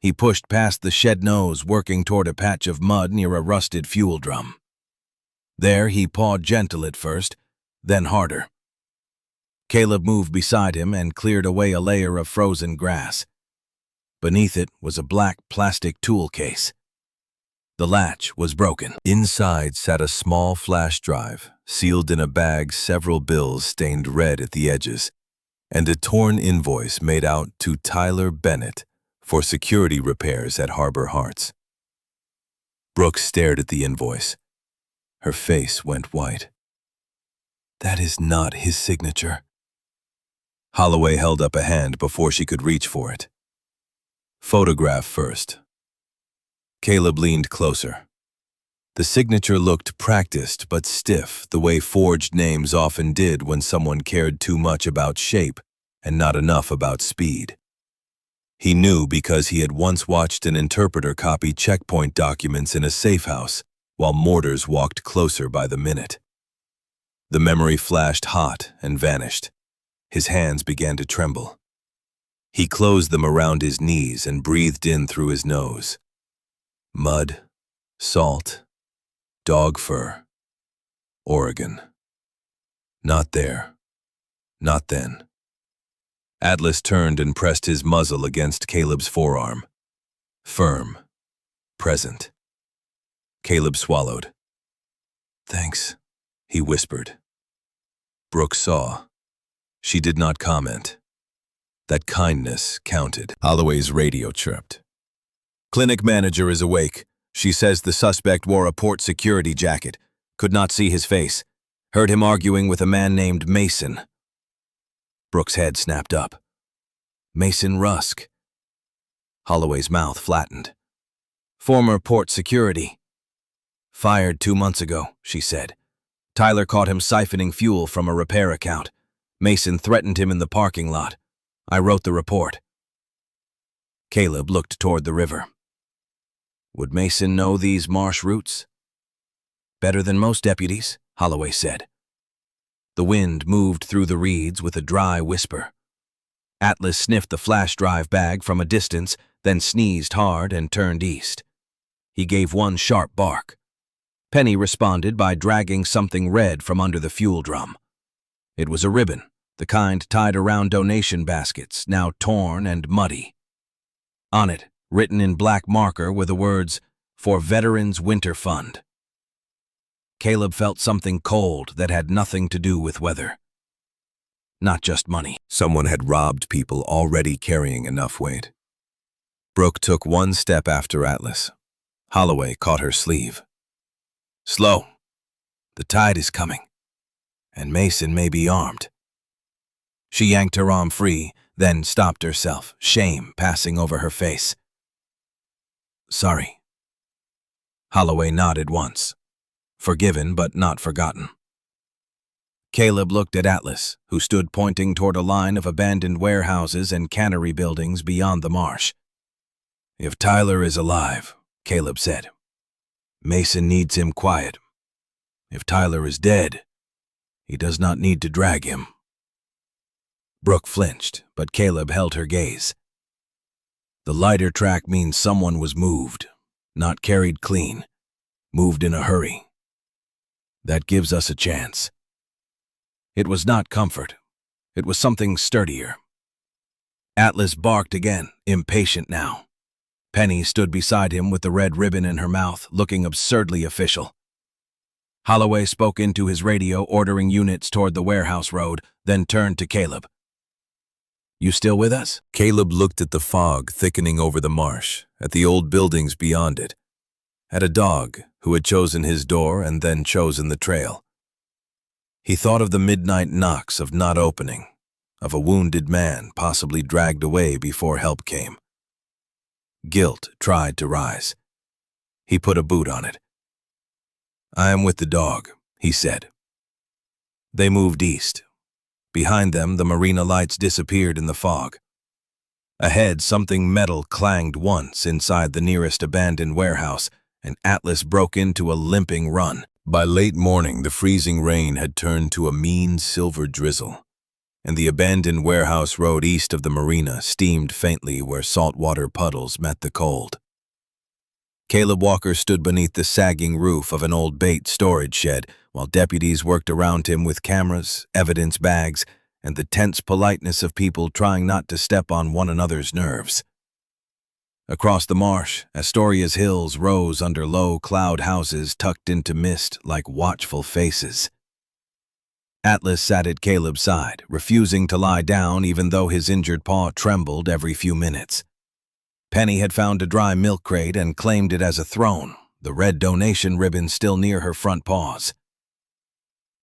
He pushed past the shed nose, working toward a patch of mud near a rusted fuel drum. There he pawed gentle at first, then harder. Caleb moved beside him and cleared away a layer of frozen grass. Beneath it was a black plastic tool case. The latch was broken. Inside sat a small flash drive, sealed in a bag, several bills stained red at the edges, and a torn invoice made out to Tyler Bennett for security repairs at Harbor Hearts. Brooke stared at the invoice. Her face went white. That is not his signature. Holloway held up a hand before she could reach for it. Photograph first. Caleb leaned closer. The signature looked practiced but stiff, the way forged names often did when someone cared too much about shape and not enough about speed. He knew because he had once watched an interpreter copy checkpoint documents in a safe house while mortars walked closer by the minute. The memory flashed hot and vanished. His hands began to tremble. He closed them around his knees and breathed in through his nose. Mud, salt, dog fur. Oregon. Not there. Not then. Atlas turned and pressed his muzzle against Caleb's forearm. Firm. Present. Caleb swallowed. "Thanks," he whispered. Brooke saw. She did not comment. That kindness counted. Holloway's radio chirped. "Clinic manager is awake. She says the suspect wore a port security jacket. Could not see his face. Heard him arguing with a man named Mason." Brooke's head snapped up. Mason Rusk. Holloway's mouth flattened. "Former port security. Fired 2 months ago," she said. "Tyler caught him siphoning fuel from a repair account. Mason threatened him in the parking lot. I wrote the report." Caleb looked toward the river. Would Mason know these marsh routes? "Better than most deputies," Holloway said. The wind moved through the reeds with a dry whisper. Atlas sniffed the flash drive bag from a distance, then sneezed hard and turned east. He gave one sharp bark. Penny responded by dragging something red from under the fuel drum. It was a ribbon, the kind tied around donation baskets, now torn and muddy. On it, written in black marker, were the words, "For Veterans Winter Fund." Caleb felt something cold that had nothing to do with weather. Not just money. Someone had robbed people already carrying enough weight. Brooke took one step after Atlas. Holloway caught her sleeve. "Slow. The tide is coming. And Mason may be armed." She yanked her arm free, then stopped herself, shame passing over her face. "Sorry." Holloway nodded once. Forgiven but not forgotten. Caleb looked at Atlas, who stood pointing toward a line of abandoned warehouses and cannery buildings beyond the marsh. "If Tyler is alive," Caleb said, "Mason needs him quiet. If Tyler is dead, he does not need to drag him." Brooke flinched, but Caleb held her gaze. "The lighter track means someone was moved, not carried clean, moved in a hurry. That gives us a chance." It was not comfort. It was something sturdier. Atlas barked again, impatient now. Penny stood beside him with the red ribbon in her mouth, looking absurdly official. Holloway spoke into his radio, ordering units toward the warehouse road, then turned to Caleb. "You still with us?" Caleb looked at the fog thickening over the marsh, at the old buildings beyond it, at a dog who had chosen his door and then chosen the trail. He thought of the midnight knocks of not opening, of a wounded man possibly dragged away before help came. Guilt tried to rise. He put a boot on it. "I am with the dog," he said. They moved east. Behind them, the marina lights disappeared in the fog. Ahead, something metal clanged once inside the nearest abandoned warehouse, and Atlas broke into a limping run. By late morning, the freezing rain had turned to a mean silver drizzle, and the abandoned warehouse road east of the marina steamed faintly where saltwater puddles met the cold. Caleb Walker stood beneath the sagging roof of an old bait storage shed while deputies worked around him with cameras, evidence bags, and the tense politeness of people trying not to step on one another's nerves. Across the marsh, Astoria's hills rose under low cloud houses tucked into mist like watchful faces. Atlas sat at Caleb's side, refusing to lie down even though his injured paw trembled every few minutes. Penny had found a dry milk crate and claimed it as a throne, the red donation ribbon still near her front paws.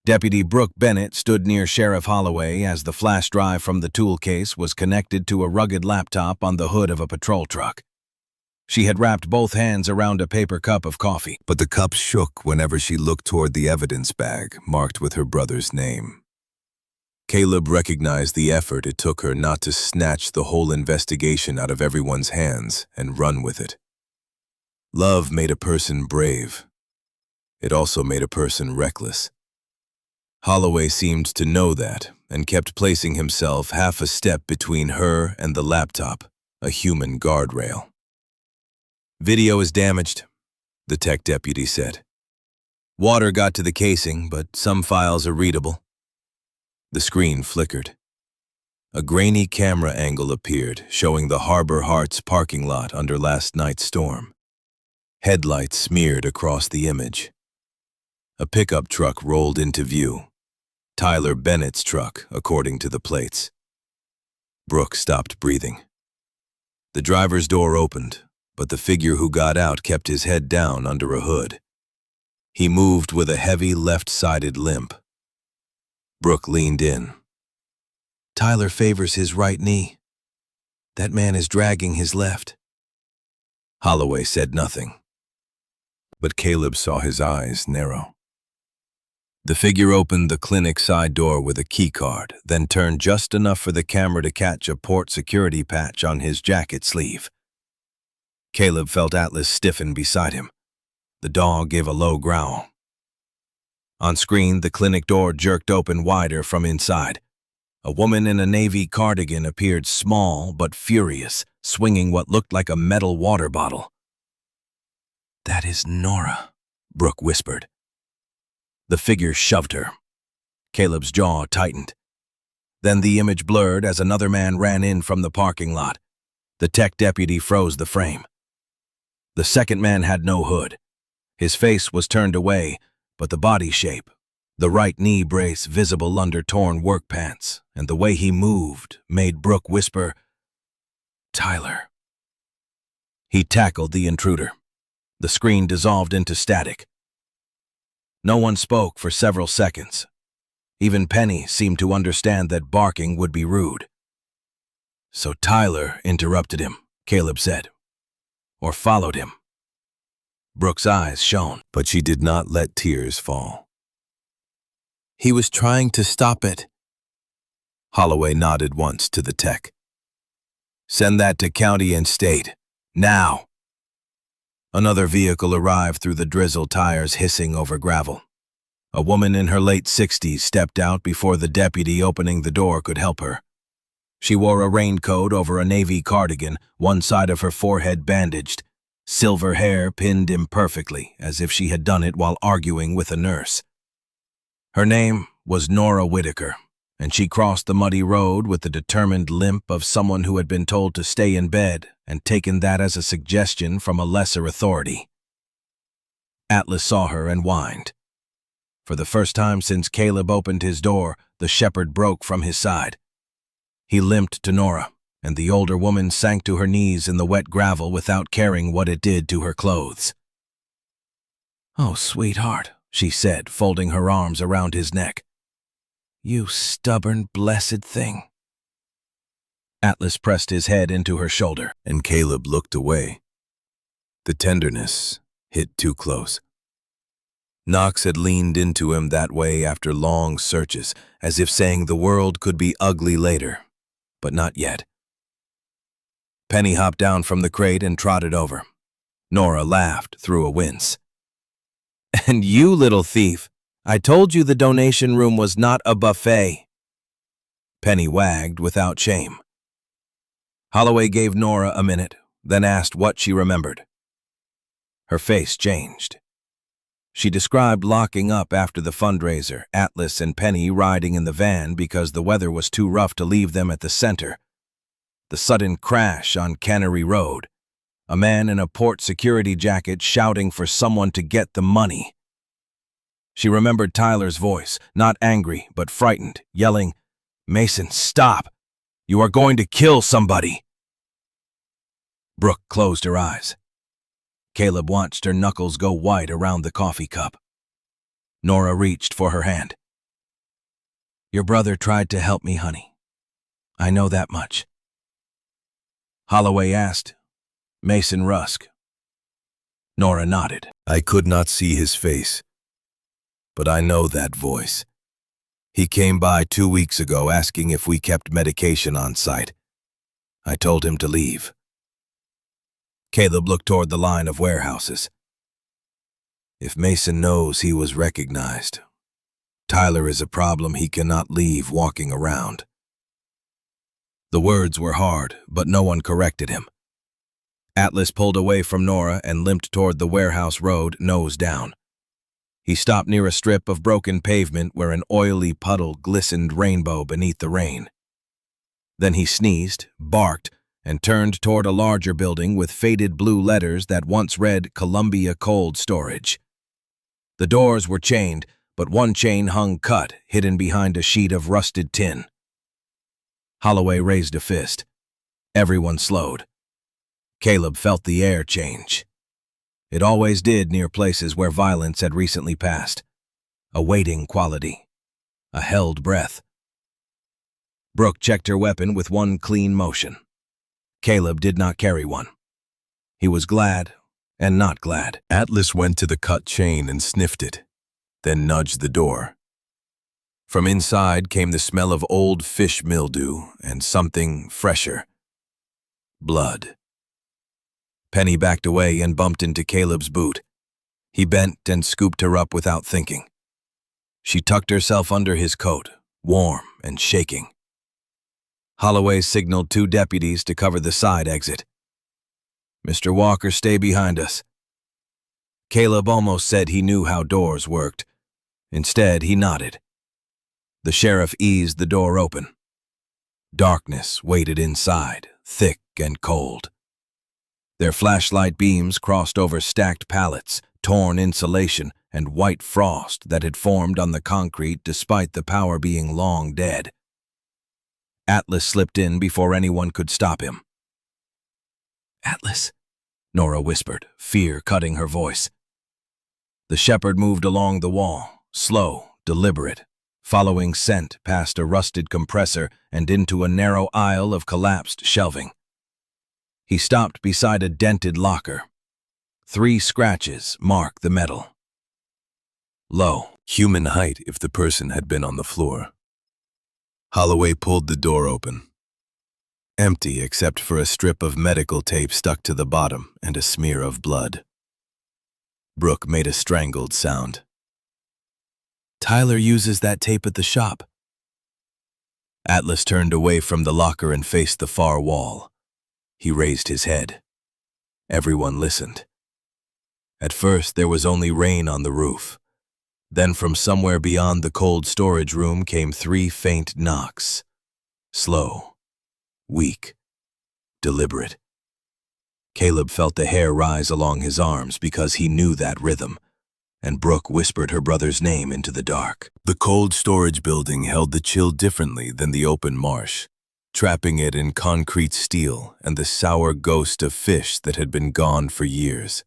Deputy Brooke Bennett stood near Sheriff Holloway as the flash drive from the tool case was connected to a rugged laptop on the hood of a patrol truck. She had wrapped both hands around a paper cup of coffee, but the cup shook whenever she looked toward the evidence bag marked with her brother's name. Caleb recognized the effort it took her not to snatch the whole investigation out of everyone's hands and run with it. Love made a person brave. It also made a person reckless. Holloway seemed to know that and kept placing himself half a step between her and the laptop, a human guardrail. "Video is damaged," the tech deputy said. Water got to the casing, but some files are readable. The screen flickered. A grainy camera angle appeared, showing the Harbor Hearts parking lot under last night's storm. Headlights smeared across the image. A pickup truck rolled into view. Tyler Bennett's truck, according to the plates. Brooke stopped breathing. The driver's door opened, but the figure who got out kept his head down under a hood. He moved with a heavy left-sided limp. Brooke leaned in. Tyler favors his right knee. That man is dragging his left. Holloway said nothing, but Caleb saw his eyes narrow. The figure opened the clinic side door with a key card, then turned just enough for the camera to catch a port security patch on his jacket sleeve. Caleb felt Atlas stiffen beside him. The dog gave a low growl. On screen, the clinic door jerked open wider from inside. A woman in a navy cardigan appeared, small but furious, swinging what looked like a metal water bottle. That is Nora, Brooke whispered. The figure shoved her. Caleb's jaw tightened. Then the image blurred as another man ran in from the parking lot. The tech deputy froze the frame. The second man had no hood. His face was turned away, but the body shape, the right knee brace visible under torn work pants, and the way he moved made Brooke whisper, "Tyler." He tackled the intruder. The screen dissolved into static. No one spoke for several seconds. Even Penny seemed to understand that barking would be rude. So Tyler interrupted him, Caleb said, or followed him. Brooke's eyes shone, but she did not let tears fall. He was trying to stop it. Holloway nodded once to the tech. Send that to county and state. Now. Another vehicle arrived through the drizzle, tires hissing over gravel. A woman in her late 60s stepped out before the deputy opening the door could help her. She wore a raincoat over a navy cardigan, one side of her forehead bandaged, silver hair pinned imperfectly, as if she had done it while arguing with a nurse. Her name was Nora Whitaker, and she crossed the muddy road with the determined limp of someone who had been told to stay in bed and taken that as a suggestion from a lesser authority. Atlas saw her and whined. For the first time since Caleb opened his door, the shepherd broke from his side. He limped to Nora, and the older woman sank to her knees in the wet gravel without caring what it did to her clothes. "Oh, sweetheart," she said, folding her arms around his neck. "You stubborn, blessed thing." Atlas pressed his head into her shoulder, and Caleb looked away. The tenderness hit too close. Knox had leaned into him that way after long searches, as if saying the world could be ugly later, but not yet. Penny hopped down from the crate and trotted over. Nora laughed through a wince. "And you, little thief, I told you the donation room was not a buffet." Penny wagged without shame. Holloway gave Nora a minute, then asked what she remembered. Her face changed. She described locking up after the fundraiser, Atlas and Penny riding in the van because the weather was too rough to leave them at the center. The sudden crash on Cannery Road. A man in a port security jacket shouting for someone to get the money. She remembered Tyler's voice, not angry, but frightened, yelling, "Mason, stop! You are going to kill somebody!" Brooke closed her eyes. Caleb watched her knuckles go white around the coffee cup. Nora reached for her hand. "Your brother tried to help me, honey. I know that much." Holloway asked, "Mason Rusk?" Nora nodded. "I could not see his face, but I know that voice. He came by 2 weeks ago asking if we kept medication on site. I told him to leave." Caleb looked toward the line of warehouses. "If Mason knows he was recognized, Tyler is a problem he cannot leave walking around." The words were hard, but no one corrected him. Atlas pulled away from Nora and limped toward the warehouse road, nose down. He stopped near a strip of broken pavement where an oily puddle glistened rainbow beneath the rain. Then he sneezed, barked, and turned toward a larger building with faded blue letters that once read Columbia Cold Storage. The doors were chained, but one chain hung cut, hidden behind a sheet of rusted tin. Holloway raised a fist. Everyone slowed. Caleb felt the air change. It always did near places where violence had recently passed. A waiting quality. A held breath. Brooke checked her weapon with one clean motion. Caleb did not carry one. He was glad and not glad. Atlas went to the cut chain and sniffed it, then nudged the door. From inside came the smell of old fish mildew and something fresher. Blood. Penny backed away and bumped into Caleb's boot. He bent and scooped her up without thinking. She tucked herself under his coat, warm and shaking. Holloway signaled 2 deputies to cover the side exit. "Mr. Walker, stay behind us." Caleb almost said he knew how doors worked. Instead, he nodded. The sheriff eased the door open. Darkness waited inside, thick and cold. Their flashlight beams crossed over stacked pallets, torn insulation, and white frost that had formed on the concrete despite the power being long dead. Atlas slipped in before anyone could stop him. "Atlas," Nora whispered, fear cutting her voice. The shepherd moved along the wall, slow, deliberate, following scent past a rusted compressor and into a narrow aisle of collapsed shelving. He stopped beside a dented locker. 3 scratches mark the metal. Low, Human height if the person had been on the floor. Holloway pulled the door open. Empty except for a strip of medical tape stuck to the bottom and a smear of blood. Brooke made a strangled sound. "Tyler uses that tape at the shop." Atlas turned away from the locker and faced the far wall. He raised his head. Everyone listened. At first, there was only rain on the roof. Then from somewhere beyond the cold storage room came 3 faint knocks. Slow, weak, deliberate. Caleb felt the hair rise along his arms because he knew that rhythm, and Brooke whispered her brother's name into the dark. The cold storage building held the chill differently than the open marsh, trapping it in concrete steel and the sour ghost of fish that had been gone for years.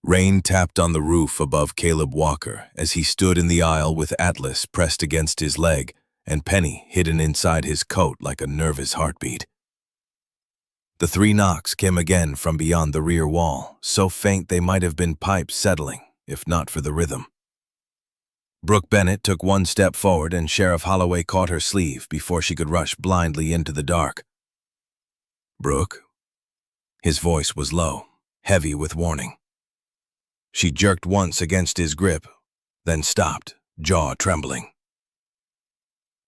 Rain tapped on the roof above Caleb Walker as he stood in the aisle with Atlas pressed against his leg and Penny hidden inside his coat like a nervous heartbeat. The 3 knocks came again from beyond the rear wall, so faint they might have been pipes settling, if not for the rhythm. Brooke Bennett took 1 step forward and Sheriff Holloway caught her sleeve before she could rush blindly into the dark. "Brooke?" His voice was low, heavy with warning. She jerked once against his grip, then stopped, jaw trembling.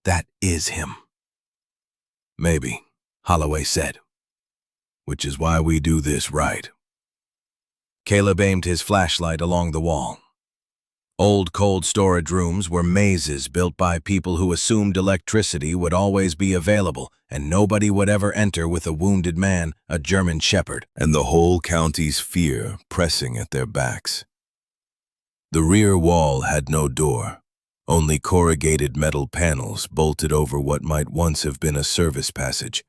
"That is him." "Maybe," Holloway said. "Which is why we do this right." Caleb aimed his flashlight along the wall. Old cold storage rooms were mazes built by people who assumed electricity would always be available and nobody would ever enter with a wounded man, a German shepherd, and the whole county's fear pressing at their backs. The rear wall had no door, only corrugated metal panels bolted over what might once have been a service passage.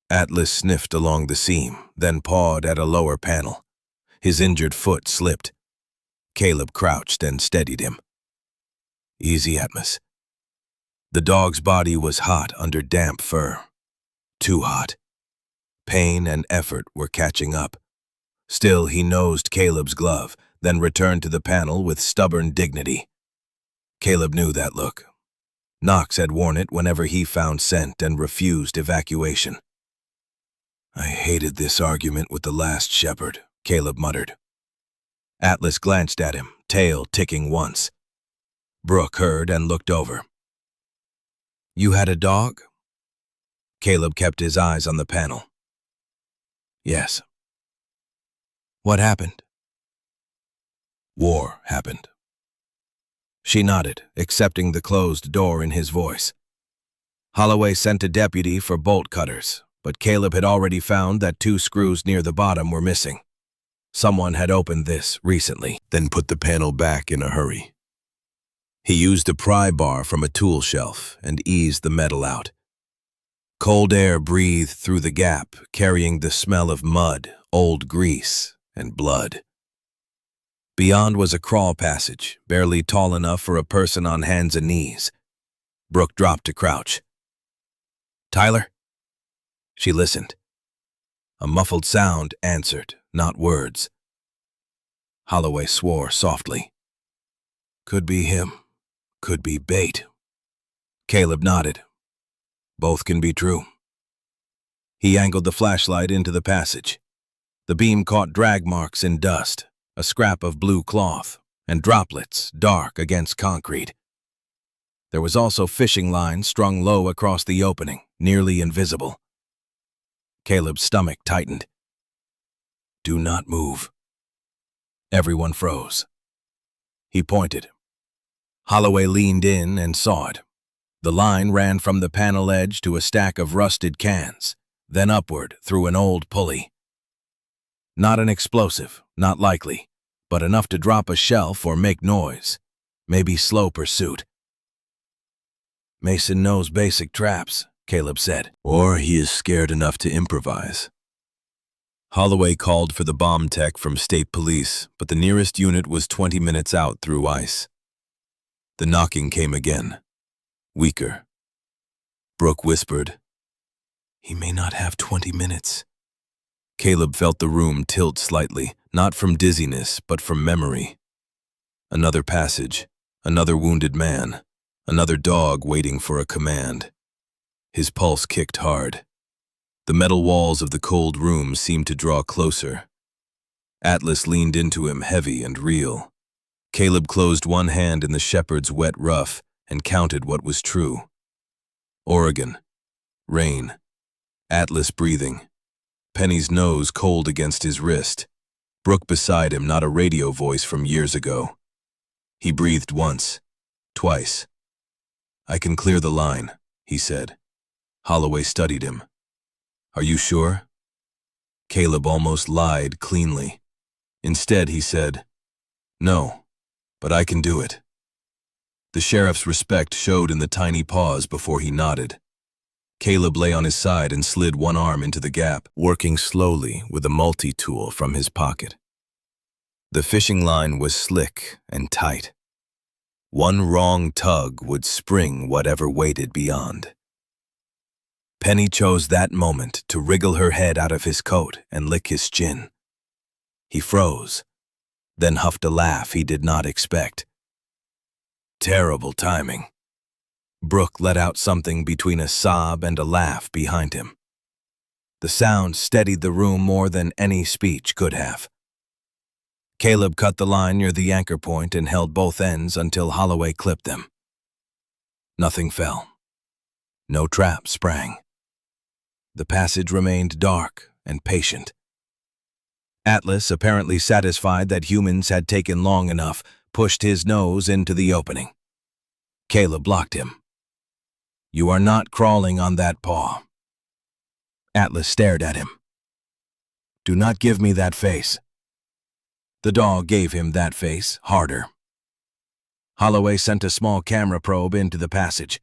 Atlas sniffed along the seam, then pawed at a lower panel. His injured foot slipped. Caleb crouched and steadied him. "Easy, Atlas." The dog's body was hot under damp fur. Too hot. Pain and effort were catching up. Still, he nosed Caleb's glove, then returned to the panel with stubborn dignity. Caleb knew that look. Knox had worn it whenever he found scent and refused evacuation. "I hated this argument with the last shepherd," Caleb muttered. Atlas glanced at him, tail ticking once. Brooke heard and looked over. "You had a dog?" Caleb kept his eyes on the panel. "Yes." "What happened?" "War happened," She nodded, accepting the closed door in his voice. Holloway sent a deputy for bolt cutters, but Caleb had already found that 2 screws near the bottom were missing. Someone had opened this recently, then put the panel back in a hurry. He used a pry bar from a tool shelf and eased the metal out. Cold air breathed through the gap, carrying the smell of mud, old grease, and blood. Beyond was a crawl passage, barely tall enough for a person on hands and knees. Brooke dropped to crouch. "Tyler?" She listened. A muffled sound answered, not words. Holloway swore softly. "Could be him. Could be bait." Caleb nodded. "Both can be true." He angled the flashlight into the passage. The beam caught drag marks in dust, a scrap of blue cloth, and droplets dark against concrete. There was also fishing line strung low across the opening, nearly invisible. Caleb's stomach tightened. "Do not move." Everyone froze. He pointed. Holloway leaned in and saw it. The line ran from the panel edge to a stack of rusted cans, then upward through an old pulley. Not an explosive, not likely, but enough to drop a shelf or make noise, maybe slow pursuit. "Mason knows basic traps," Caleb said. "Or he is scared enough to improvise." Holloway called for the bomb tech from state police, but the nearest unit was 20 minutes out through ice. The knocking came again, weaker. Brooke whispered, "He may not have 20 minutes. Caleb felt the room tilt slightly, not from dizziness, but from memory. Another passage, another wounded man, another dog waiting for a command. His pulse kicked hard. The metal walls of the cold room seemed to draw closer. Atlas leaned into him, heavy and real. Caleb closed one hand in the shepherd's wet ruff and counted what was true. Oregon. Rain. Atlas breathing. Penny's nose cold against his wrist. Brooke beside him, not a radio voice from years ago. He breathed once, twice. "I can clear the line," he said. Holloway studied him. "Are you sure?" Caleb almost lied cleanly. Instead, he said, "No, but I can do it." The sheriff's respect showed in the tiny pause before he nodded. Caleb lay on his side and slid one arm into the gap, working slowly with a multi-tool from his pocket. The fishing line was slick and tight. One wrong tug would spring whatever waited beyond. Penny chose that moment to wriggle her head out of his coat and lick his chin. He froze, then huffed a laugh he did not expect. Terrible timing. Brooke let out something between a sob and a laugh behind him. The sound steadied the room more than any speech could have. Caleb cut the line near the anchor point and held both ends until Holloway clipped them. Nothing fell. No trap sprang. The passage remained dark and patient. Atlas, apparently satisfied that humans had taken long enough, pushed his nose into the opening. Caleb blocked him. "You are not crawling on that paw." Atlas stared at him. "Do not give me that face." The dog gave him that face, harder. Holloway sent a small camera probe into the passage.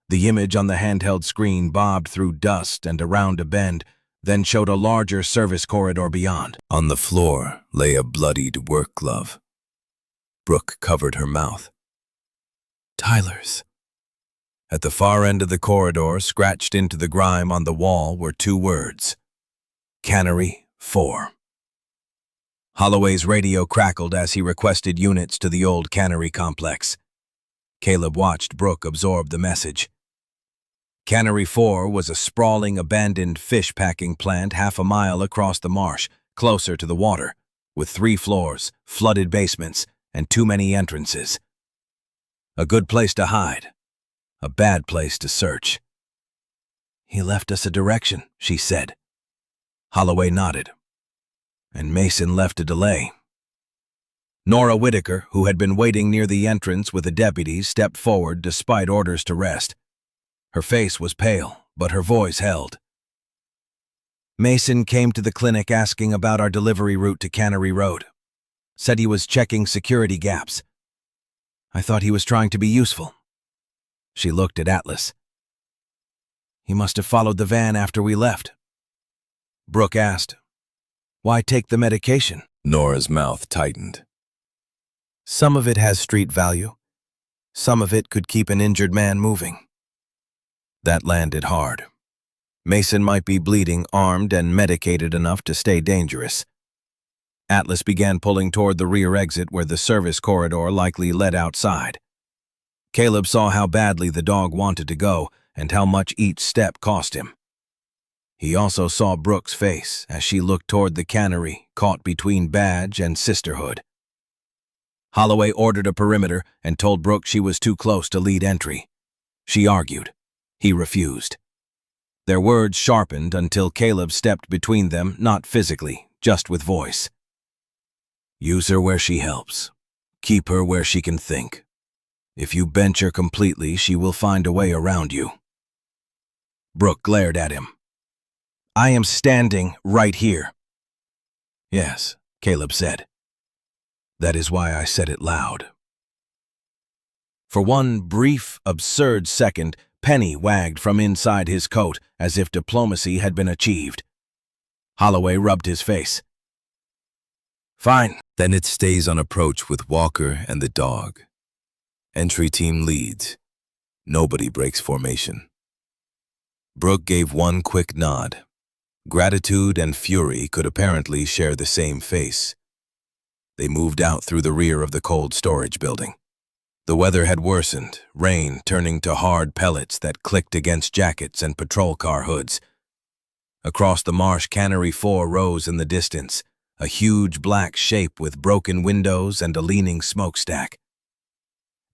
The image on the handheld screen bobbed through dust and around a bend, then showed a larger service corridor beyond. On the floor lay a bloodied work glove. Brooke covered her mouth. "Tyler's." At the far end of the corridor, scratched into the grime on the wall, were 2 words. Cannery 4. Holloway's radio crackled as he requested units to the old cannery complex. Caleb watched Brooke absorb the message. Cannery 4 was a sprawling, abandoned fish-packing plant half a mile across the marsh, closer to the water, with 3 floors, flooded basements, and too many entrances. A good place to hide. A bad place to search. "He left us a direction," she said. Holloway nodded. "And Mason left a delay." Nora Whitaker, who had been waiting near the entrance with the deputies, stepped forward despite orders to rest. Her face was pale, but her voice held. Mason came to the clinic asking about our delivery route to Cannery Road. Said he was checking security gaps. I thought he was trying to be useful. She looked at Atlas. He must have followed the van after we left. Brooke asked, "Why take the medication?" Nora's mouth tightened. Some of it has street value. Some of it could keep an injured man moving. That landed hard. Mason might be bleeding, armed, and medicated enough to stay dangerous. Atlas began pulling toward the rear exit where the service corridor likely led outside. Caleb saw how badly the dog wanted to go and how much each step cost him. He also saw Brooke's face as she looked toward the cannery, caught between badge and sisterhood. Holloway ordered a perimeter and told Brooke she was too close to lead entry. She argued. He refused. Their words sharpened until Caleb stepped between them, not physically, just with voice. Use her where she helps. Keep her where she can think. If you bench her completely, she will find a way around you. Brooke glared at him. I am standing right here. Yes, Caleb said. That is why I said it loud. For one brief, absurd second, Penny wagged from inside his coat as if diplomacy had been achieved. Holloway rubbed his face. Fine. Then it stays on approach with Walker and the dog. Entry team leads. Nobody breaks formation. Brooke gave one quick nod. Gratitude and fury could apparently share the same face. They moved out through the rear of the cold storage building. The weather had worsened, rain turning to hard pellets that clicked against jackets and patrol car hoods. Across the marsh, Cannery 4 rose in the distance, a huge black shape with broken windows and a leaning smokestack.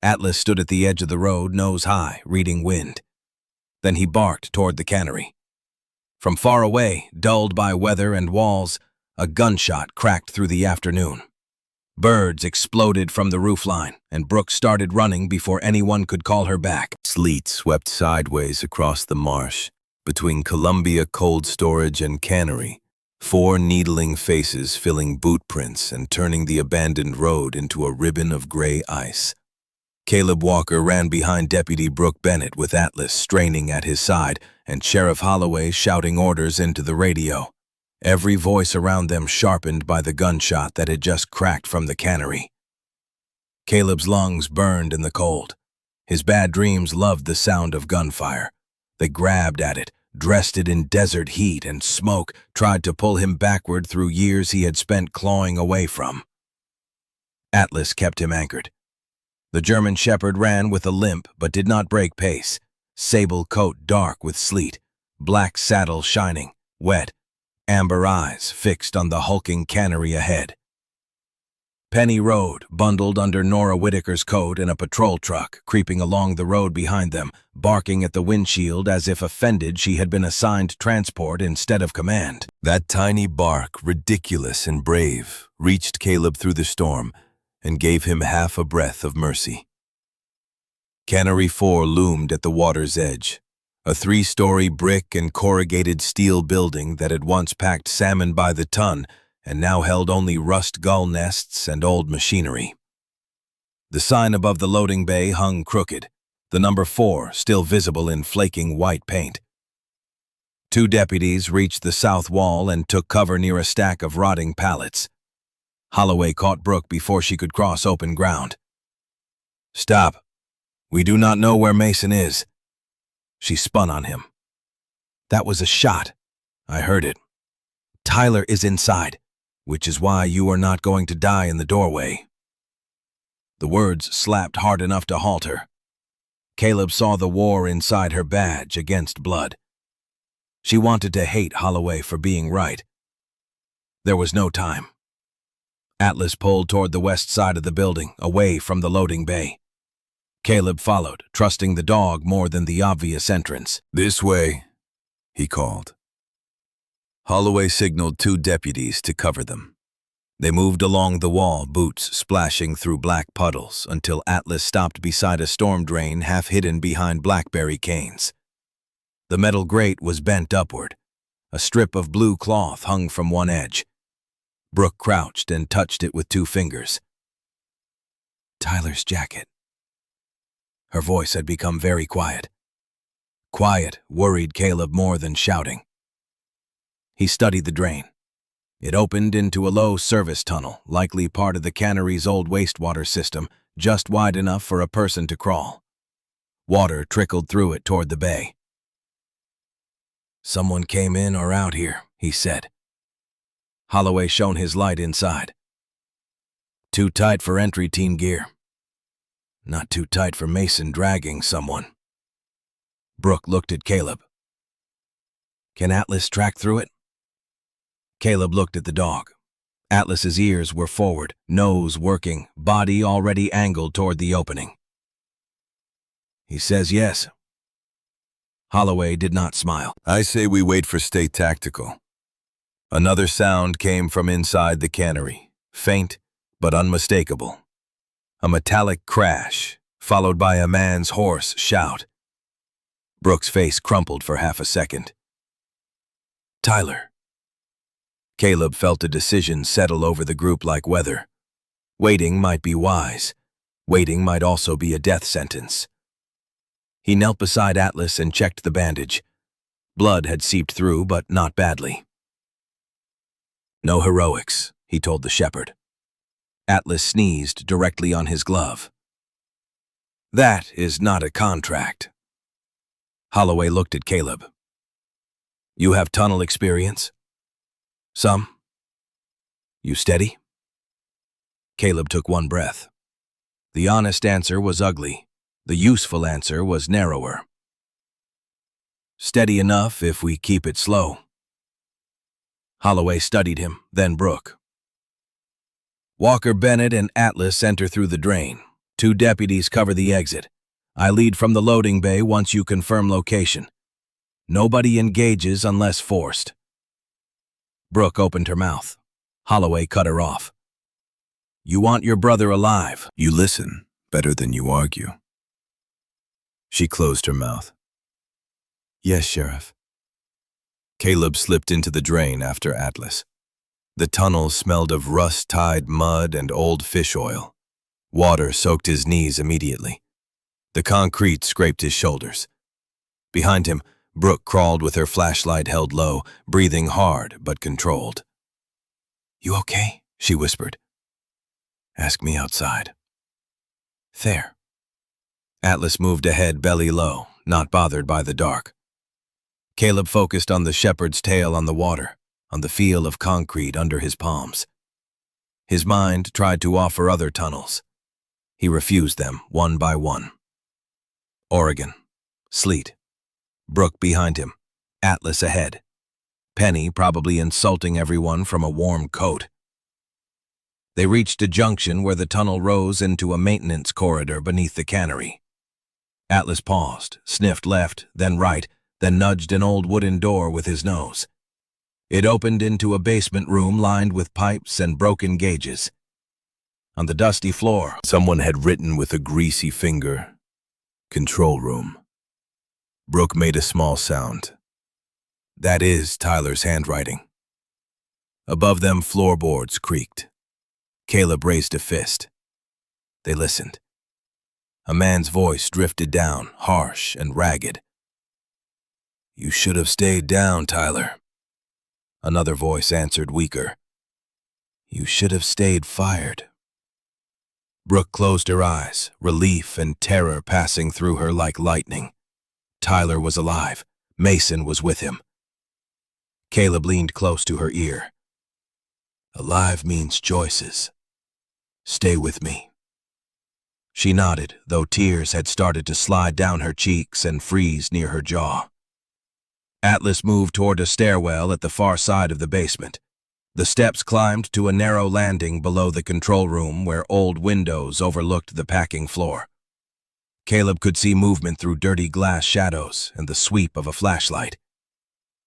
Atlas stood at the edge of the road, nose high, reading wind. Then he barked toward the cannery. From far away, dulled by weather and walls, a gunshot cracked through the afternoon. Birds exploded from the roofline, and Brooke started running before anyone could call her back. Sleet swept sideways across the marsh, between Columbia Cold Storage and Cannery, 4 needling faces filling boot prints and turning the abandoned road into a ribbon of gray ice. Caleb Walker ran behind Deputy Brooke Bennett with Atlas straining at his side and Sheriff Holloway shouting orders into the radio. Every voice around them sharpened by the gunshot that had just cracked from the cannery. Caleb's lungs burned in the cold. His bad dreams loved the sound of gunfire. They grabbed at it, dressed it in desert heat and smoke, tried to pull him backward through years he had spent clawing away from. Atlas kept him anchored. The German shepherd ran with a limp but did not break pace, sable coat dark with sleet, black saddle shining, wet, amber eyes fixed on the hulking cannery ahead. Penny rode, bundled under Nora Whitaker's coat in a patrol truck, creeping along the road behind them, barking at the windshield as if offended she had been assigned transport instead of command. That tiny bark, ridiculous and brave, reached Caleb through the storm and gave him half a breath of mercy. Cannery 4 loomed at the water's edge, a 3-story brick and corrugated steel building that had once packed salmon by the ton and now held only rust gull nests and old machinery. The sign above the loading bay hung crooked, the number 4 still visible in flaking white paint. 2 deputies reached the south wall and took cover near a stack of rotting pallets. Holloway caught Brooke before she could cross open ground. Stop. We do not know where Mason is. She spun on him. That was a shot. I heard it. Tyler is inside, which is why you are not going to die in the doorway. The words slapped hard enough to halt her. Caleb saw the war inside her badge against blood. She wanted to hate Holloway for being right. There was no time. Atlas pulled toward the west side of the building, away from the loading bay. Caleb followed, trusting the dog more than the obvious entrance. This way, he called. Holloway signaled 2 deputies to cover them. They moved along the wall, boots splashing through black puddles, until Atlas stopped beside a storm drain half hidden behind blackberry canes. The metal grate was bent upward. A strip of blue cloth hung from one edge. Brooke crouched and touched it with 2 fingers. Tyler's jacket. Her voice had become very quiet. Quiet worried Caleb more than shouting. He studied the drain. It opened into a low service tunnel, likely part of the cannery's old wastewater system, just wide enough for a person to crawl. Water trickled through it toward the bay. "Someone came in or out here," he said. Holloway shone his light inside. "Too tight for entry team gear. Not too tight for Mason dragging someone." Brooke looked at Caleb. "Can Atlas track through it?" Caleb looked at the dog. Atlas's ears were forward, nose working, body already angled toward the opening. "He says yes." Holloway did not smile. I say we wait for stay tactical. Another sound came from inside the cannery, faint but unmistakable. A metallic crash, followed by a man's hoarse shout. Brooke's face crumpled for half a second. "Tyler." Caleb felt a decision settle over the group like weather. Waiting might be wise. Waiting might also be a death sentence. He knelt beside Atlas and checked the bandage. Blood had seeped through, but not badly. "No heroics," he told the shepherd. Atlas sneezed directly on his glove. "That is not a contract." Holloway looked at Caleb. "You have tunnel experience?" "Some." "You steady?" Caleb took one breath. The honest answer was ugly. The useful answer was narrower. "Steady enough if we keep it slow." Holloway studied him, then Brooke. "Walker Bennett and Atlas enter through the drain. 2 deputies cover the exit. I lead from the loading bay once you confirm location. Nobody engages unless forced." Brooke opened her mouth. Holloway cut her off. "You want your brother alive." You listen better than you argue. She closed her mouth. "Yes, Sheriff." Caleb slipped into the drain after Atlas. The tunnel smelled of rust-tied mud and old fish oil. Water soaked his knees immediately. The concrete scraped his shoulders. Behind him, Brooke crawled with her flashlight held low, breathing hard but controlled. "You okay?" she whispered. "Ask me outside." "There." Atlas moved ahead belly low, not bothered by the dark. Caleb focused on the shepherd's tail on the water, on the feel of concrete under his palms. His mind tried to offer other tunnels. He refused them one by one. Oregon. Sleet. Brooke behind him. Atlas ahead. Penny probably insulting everyone from a warm coat. They reached a junction where the tunnel rose into a maintenance corridor beneath the cannery. Atlas paused, sniffed left, then right, then nudged an old wooden door with his nose. It opened into a basement room lined with pipes and broken gauges. On the dusty floor, Someone had written with a greasy finger, "Control room." Brooke made a small sound. That is Tyler's handwriting. Above them, floorboards creaked. Caleb raised a fist. They listened. A man's voice drifted down, harsh and ragged. "You should have stayed down, Tyler." Another voice answered weaker. "You should have stayed fired." Brooke closed her eyes, relief and terror passing through her like lightning. Tyler was alive. Mason was with him. Caleb leaned close to her ear. "Alive means choices. Stay with me." She nodded, though tears had started to slide down her cheeks and freeze near her jaw. Atlas moved toward a stairwell at the far side of the basement. The steps climbed to a narrow landing below the control room where old windows overlooked the packing floor. Caleb could see movement through dirty glass shadows and the sweep of a flashlight.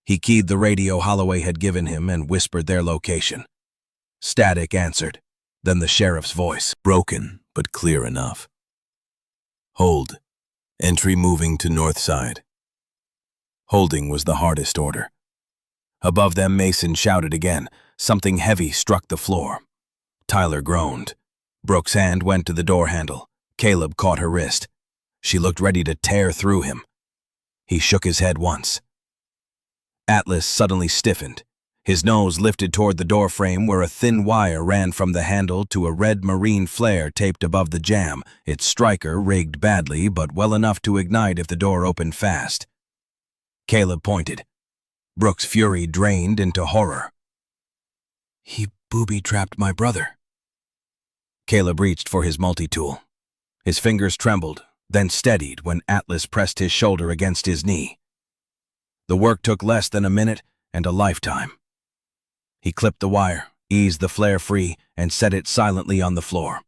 He keyed the radio Holloway had given him and whispered their location. Static answered. Then the sheriff's voice. Broken, but clear enough. Hold. Entry moving to north side. Holding was the hardest order. Above them, Mason shouted again. Something heavy struck the floor. Tyler groaned. Brooke's hand went to the door handle. Caleb caught her wrist. She looked ready to tear through him. He shook his head once. Atlas suddenly stiffened. His nose lifted toward the door frame where a thin wire ran from the handle to a red marine flare taped above the jamb, its striker rigged badly but well enough to ignite if the door opened fast. Caleb pointed. Brooke's fury drained into horror. "He booby-trapped my brother." Caleb reached for his multi-tool. His fingers trembled, then steadied when Atlas pressed his shoulder against his knee. The work took less than a minute and a lifetime. He clipped the wire, eased the flare free, and set it silently on the floor.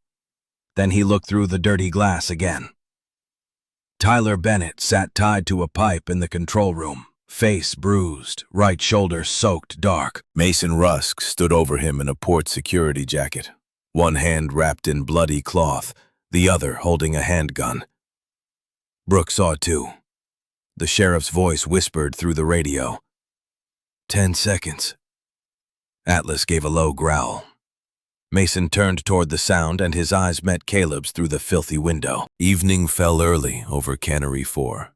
Then he looked through the dirty glass again. Tyler Bennett sat tied to a pipe in the control room, face bruised, right shoulder soaked dark. Mason Rusk stood over him in a port security jacket, one hand wrapped in bloody cloth, the other holding a handgun. Brooke saw too. The sheriff's voice whispered through the radio. 10 seconds. Atlas gave a low growl. Mason turned toward the sound and his eyes met Caleb's through the filthy window. Evening fell early over Cannery 4.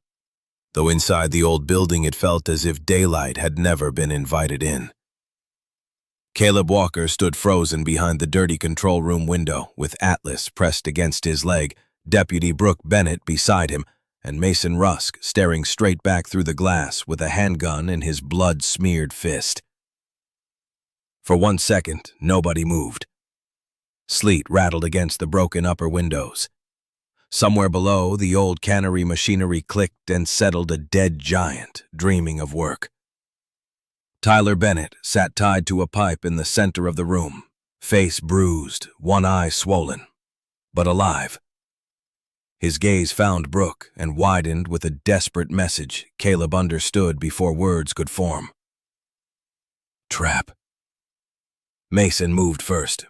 Though inside the old building it felt as if daylight had never been invited in. Caleb Walker stood frozen behind the dirty control room window with Atlas pressed against his leg, Deputy Brooke Bennett beside him, and Mason Rusk staring straight back through the glass with a handgun in his blood-smeared fist. For 1 second, nobody moved. Sleet rattled against the broken upper windows. Somewhere below, the old cannery machinery clicked and settled a dead giant, dreaming of work. Tyler Bennett sat tied to a pipe in the center of the room, face bruised, one eye swollen, but alive. His gaze found Brooke and widened with a desperate message Caleb understood before words could form. Trap. Mason moved first.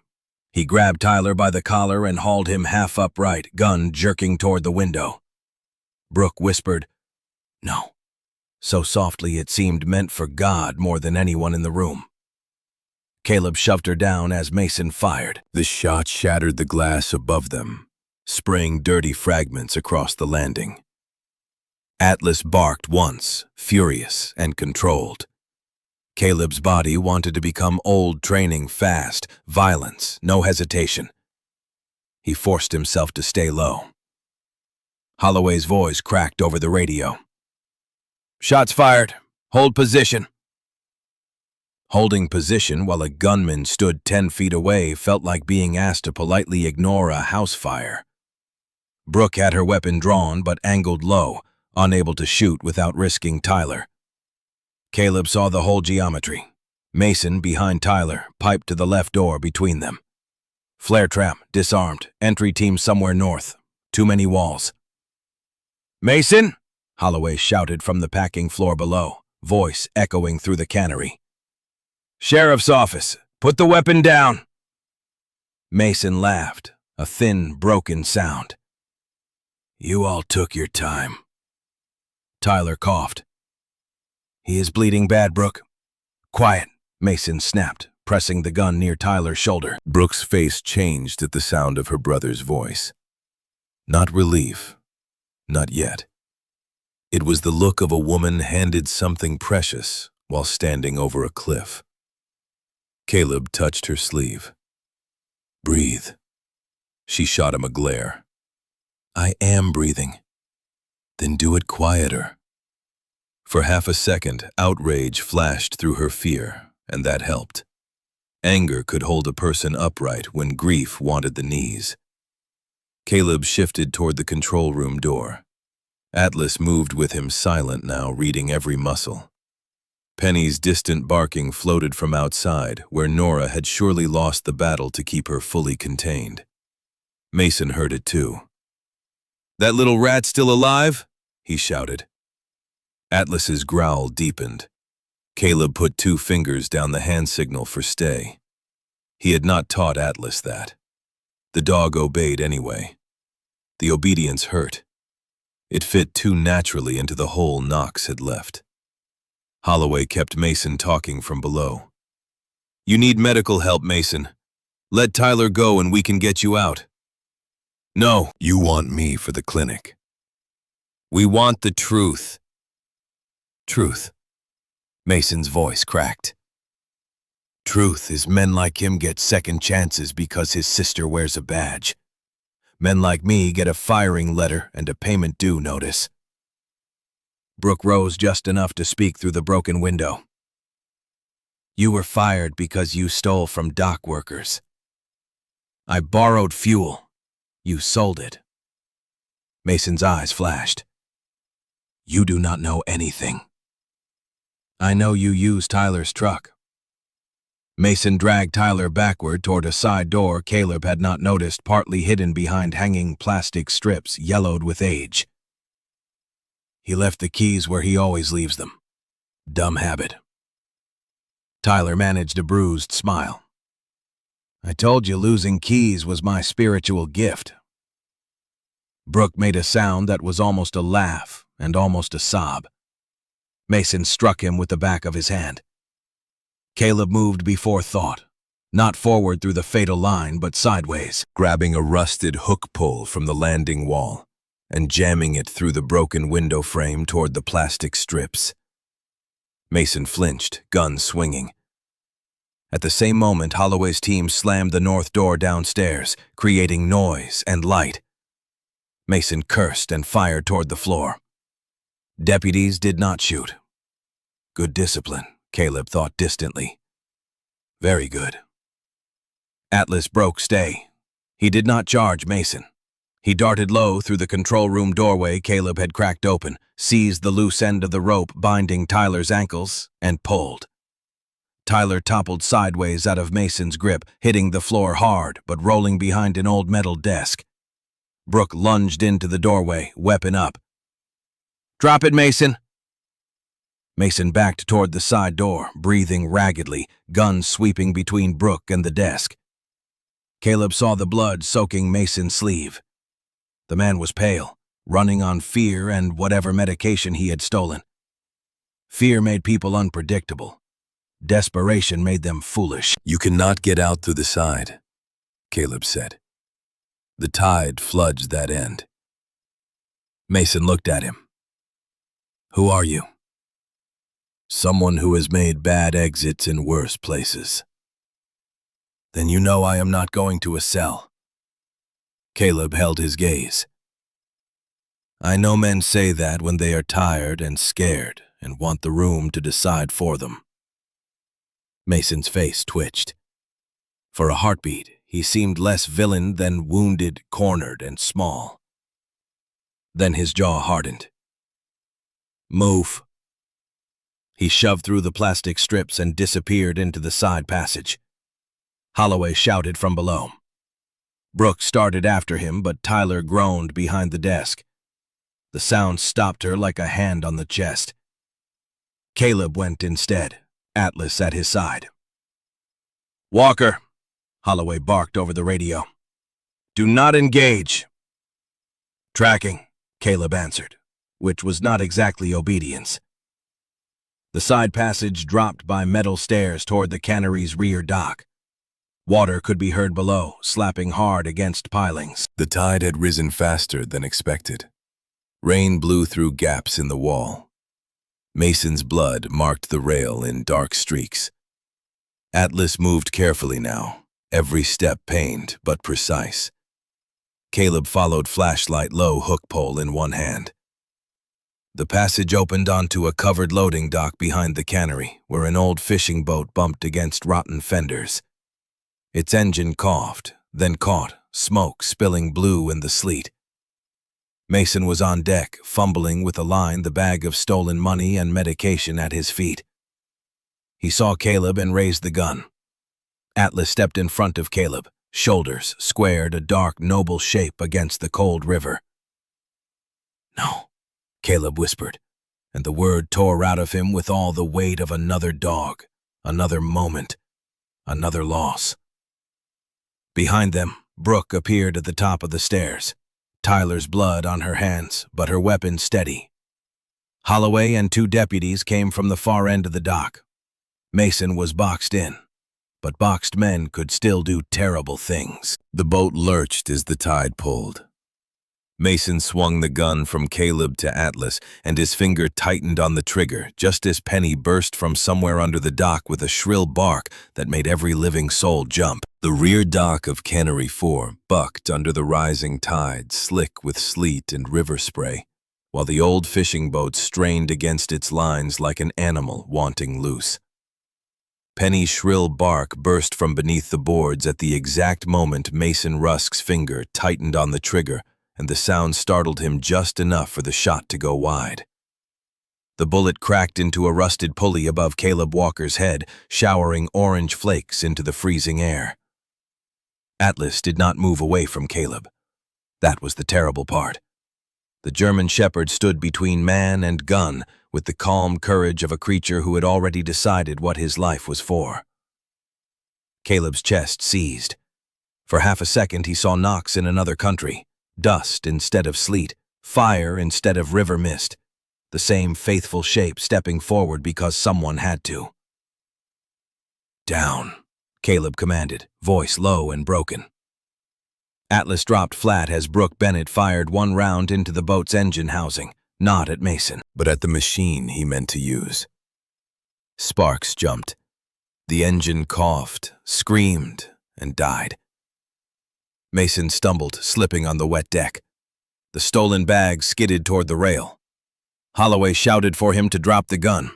He grabbed Tyler by the collar and hauled him half upright, gun jerking toward the window. Brooke whispered, "No," so softly it seemed meant for God more than anyone in the room. Caleb shoved her down as Mason fired. The shot shattered the glass above them, spraying dirty fragments across the landing. Atlas barked once, furious and controlled. Caleb's body wanted to become old training fast, violence, no hesitation. He forced himself to stay low. Holloway's voice cracked over the radio. "Shots fired. Hold position." Holding position while a gunman stood 10 feet away felt like being asked to politely ignore a house fire. Brooke had her weapon drawn but angled low, unable to shoot without risking Tyler. Caleb saw the whole geometry. Mason, behind Tyler, piped to the left door between them. Flare trap, disarmed, entry team somewhere north. Too many walls. "Mason!" Holloway shouted from the packing floor below, voice echoing through the cannery. "Sheriff's office, put the weapon down." Mason laughed, a thin, broken sound. "You all took your time." Tyler coughed. "He is bleeding bad, Brooke." "Quiet," Mason snapped, pressing the gun near Tyler's shoulder. Brooke's face changed at the sound of her brother's voice. Not relief. Not yet. It was the look of a woman handed something precious while standing over a cliff. Caleb touched her sleeve. "Breathe." She shot him a glare. "I am breathing." "Then do it quieter." For half a second, outrage flashed through her fear, and that helped. Anger could hold a person upright when grief wanted the knees. Caleb shifted toward the control room door. Atlas moved with him, silent now, reading every muscle. Penny's distant barking floated from outside, where Nora had surely lost the battle to keep her fully contained. Mason heard it too. "That little rat still alive?" he shouted. Atlas's growl deepened. Caleb put 2 fingers down the hand signal for stay. He had not taught Atlas that. The dog obeyed anyway. The obedience hurt. It fit too naturally into the hole Knox had left. Holloway kept Mason talking from below. "You need medical help, Mason. Let Tyler go and we can get you out." "No, you want me for the clinic." "We want the truth." "Truth?" Mason's voice cracked. "Truth is men like him get second chances because his sister wears a badge. Men like me get a firing letter and a payment due notice." Brooke rose just enough to speak through the broken window. "You were fired because you stole from dock workers. I borrowed fuel. You sold it." Mason's eyes flashed. "You do not know anything." "I know you used Tyler's truck." Mason dragged Tyler backward toward a side door Caleb had not noticed, partly hidden behind hanging plastic strips yellowed with age. "He left the keys where he always leaves them. Dumb habit." Tyler managed a bruised smile. "I told you losing keys was my spiritual gift." Brooke made a sound that was almost a laugh and almost a sob. Mason struck him with the back of his hand. Caleb moved before thought, not forward through the fatal line, but sideways, grabbing a rusted hook pole from the landing wall and jamming it through the broken window frame toward the plastic strips. Mason flinched, gun swinging. At the same moment, Holloway's team slammed the north door downstairs, creating noise and light. Mason cursed and fired toward the floor. Deputies did not shoot. Good discipline, Caleb thought distantly. Very good. Atlas broke stay. He did not charge Mason. He darted low through the control room doorway Caleb had cracked open, seized the loose end of the rope binding Tyler's ankles, and pulled. Tyler toppled sideways out of Mason's grip, hitting the floor hard but rolling behind an old metal desk. Brooke lunged into the doorway, weapon up. "Drop it, Mason!" Mason backed toward the side door, breathing raggedly, gun sweeping between Brooke and the desk. Caleb saw the blood soaking Mason's sleeve. The man was pale, running on fear and whatever medication he had stolen. Fear made people unpredictable. Desperation made them foolish. "You cannot get out through the side," Caleb said. "The tide floods that end." Mason looked at him. "Who are you?" "Someone who has made bad exits in worse places." "Then you know I am not going to a cell." Caleb held his gaze. "I know men say that when they are tired and scared and want the room to decide for them." Mason's face twitched. For a heartbeat, he seemed less villain than wounded, cornered, and small. Then his jaw hardened. "Move." He shoved through the plastic strips and disappeared into the side passage. Holloway shouted from below. Brooke started after him, but Tyler groaned behind the desk. The sound stopped her like a hand on the chest. Caleb went instead, Atlas at his side. "Walker," Holloway barked over the radio. "Do not engage." "Tracking," Caleb answered, which was not exactly obedience. The side passage dropped by metal stairs toward the cannery's rear dock. Water could be heard below, slapping hard against pilings. The tide had risen faster than expected. Rain blew through gaps in the wall. Mason's blood marked the rail in dark streaks. Atlas moved carefully now, every step pained but precise. Caleb followed flashlight low hook pole in one hand. The passage opened onto a covered loading dock behind the cannery, where an old fishing boat bumped against rotten fenders. Its engine coughed, then caught, smoke spilling blue in the sleet. Mason was on deck, fumbling with a line, the bag of stolen money and medication at his feet. He saw Caleb and raised the gun. Atlas stepped in front of Caleb, shoulders squared, a dark, noble shape against the cold river. "No," Caleb whispered, and the word tore out of him with all the weight of another dog, another moment, another loss. Behind them, Brooke appeared at the top of the stairs, Tyler's blood on her hands, but her weapon steady. Holloway and 2 deputies came from the far end of the dock. Mason was boxed in, but boxed men could still do terrible things. The boat lurched as the tide pulled. Mason swung the gun from Caleb to Atlas, and his finger tightened on the trigger just as Penny burst from somewhere under the dock with a shrill bark that made every living soul jump. The rear dock of Cannery 4 bucked under the rising tide, slick with sleet and river spray, while the old fishing boat strained against its lines like an animal wanting loose. Penny's shrill bark burst from beneath the boards at the exact moment Mason Rusk's finger tightened on the trigger, and the sound startled him just enough for the shot to go wide. The bullet cracked into a rusted pulley above Caleb Walker's head, showering orange flakes into the freezing air. Atlas did not move away from Caleb. That was the terrible part. The German shepherd stood between man and gun with the calm courage of a creature who had already decided what his life was for. Caleb's chest seized. For half a second he saw Knox in another country. Dust instead of sleet, fire instead of river mist, the same faithful shape stepping forward because someone had to. "Down," Caleb commanded, voice low and broken. Atlas dropped flat as Brooke Bennett fired 1 round into the boat's engine housing, not at Mason, but at the machine he meant to use. Sparks jumped. The engine coughed, screamed, and died. Mason stumbled, slipping on the wet deck. The stolen bag skidded toward the rail. Holloway shouted for him to drop the gun.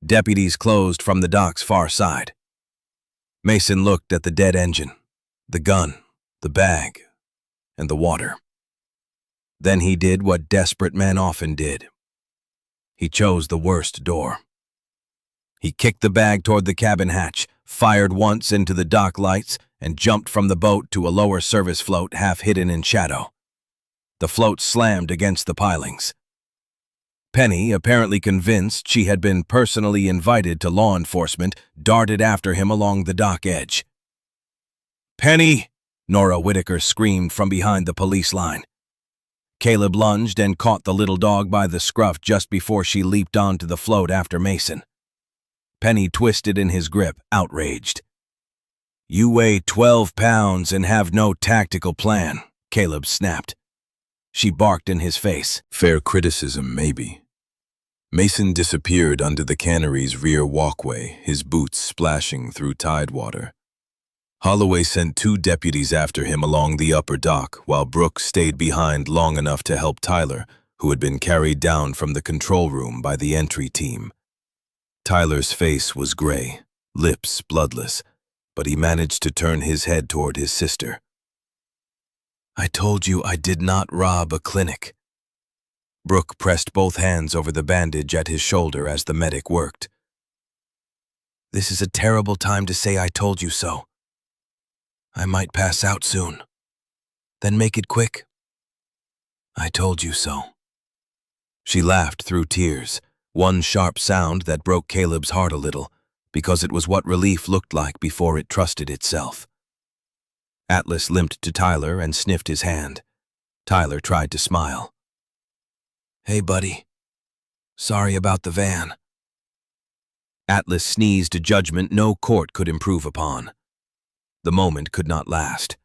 Deputies closed from the dock's far side. Mason looked at the dead engine, the gun, the bag, and the water. Then he did what desperate men often did. He chose the worst door. He kicked the bag toward the cabin hatch, fired once into the dock lights, and jumped from the boat to a lower service float half hidden in shadow. The float slammed against the pilings. Penny, apparently convinced she had been personally invited to law enforcement, darted after him along the dock edge. "Penny!" Nora Whitaker screamed from behind the police line. Caleb lunged and caught the little dog by the scruff just before she leaped onto the float after Mason. Penny twisted in his grip, outraged. "You weigh 12 pounds and have no tactical plan," Caleb snapped. She barked in his face. Fair criticism, maybe. Mason disappeared under the cannery's rear walkway, his boots splashing through tidewater. Holloway sent 2 deputies after him along the upper dock, while Brooke stayed behind long enough to help Tyler, who had been carried down from the control room by the entry team. Tyler's face was gray, lips bloodless, but he managed to turn his head toward his sister. "I told you I did not rob a clinic." Brooke pressed both hands over the bandage at his shoulder as the medic worked. "This is a terrible time to say I told you so. I might pass out soon. Then make it quick. I told you so." She laughed through tears, one sharp sound that broke Caleb's heart a little, because it was what relief looked like before it trusted itself. Atlas limped to Tyler and sniffed his hand. Tyler tried to smile. "Hey, buddy. Sorry about the van." Atlas sneezed a judgment no court could improve upon. The moment could not last.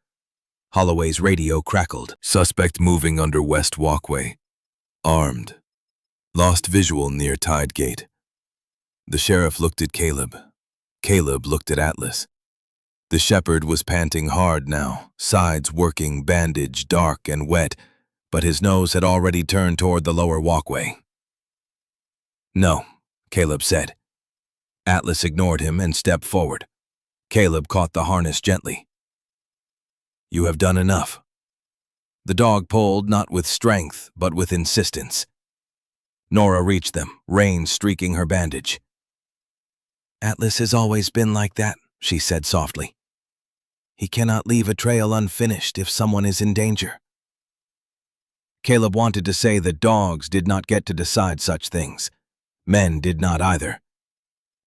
Holloway's radio crackled. "Suspect moving under West Walkway. Armed. Lost visual near Tide Gate." The sheriff looked at Caleb. Caleb looked at Atlas. The shepherd was panting hard now, sides working, bandaged, dark and wet, but his nose had already turned toward the lower walkway. "No," Caleb said. Atlas ignored him and stepped forward. Caleb caught the harness gently. "You have done enough." The dog pulled not with strength, but with insistence. Nora reached them, rain streaking her bandage. "Atlas has always been like that," she said softly. "He cannot leave a trail unfinished if someone is in danger." Caleb wanted to say that dogs did not get to decide such things. Men did not either.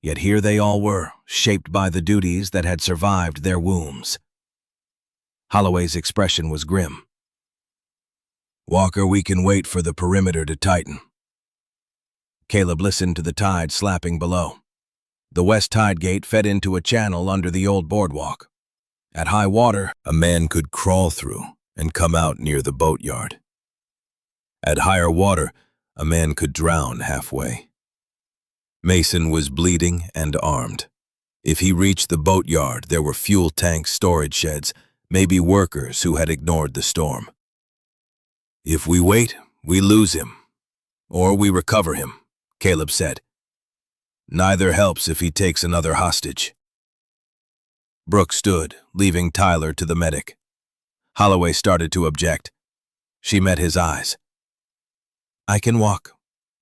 Yet here they all were, shaped by the duties that had survived their wombs. Holloway's expression was grim. "Walker, we can wait for the perimeter to tighten." Caleb listened to the tide slapping below. The west tide gate fed into a channel under the old boardwalk. At high water, A man could crawl through and come out near the boatyard. At higher water, a man could drown halfway. Mason was bleeding and armed. If he reached the boatyard, there were fuel tanks, storage sheds, maybe workers who had ignored the storm. "If we wait, we lose him. Or we recover him," Caleb said. "Neither helps if he takes another hostage." Brooke stood, leaving Tyler to the medic. Holloway started to object. She met his eyes. "I can walk.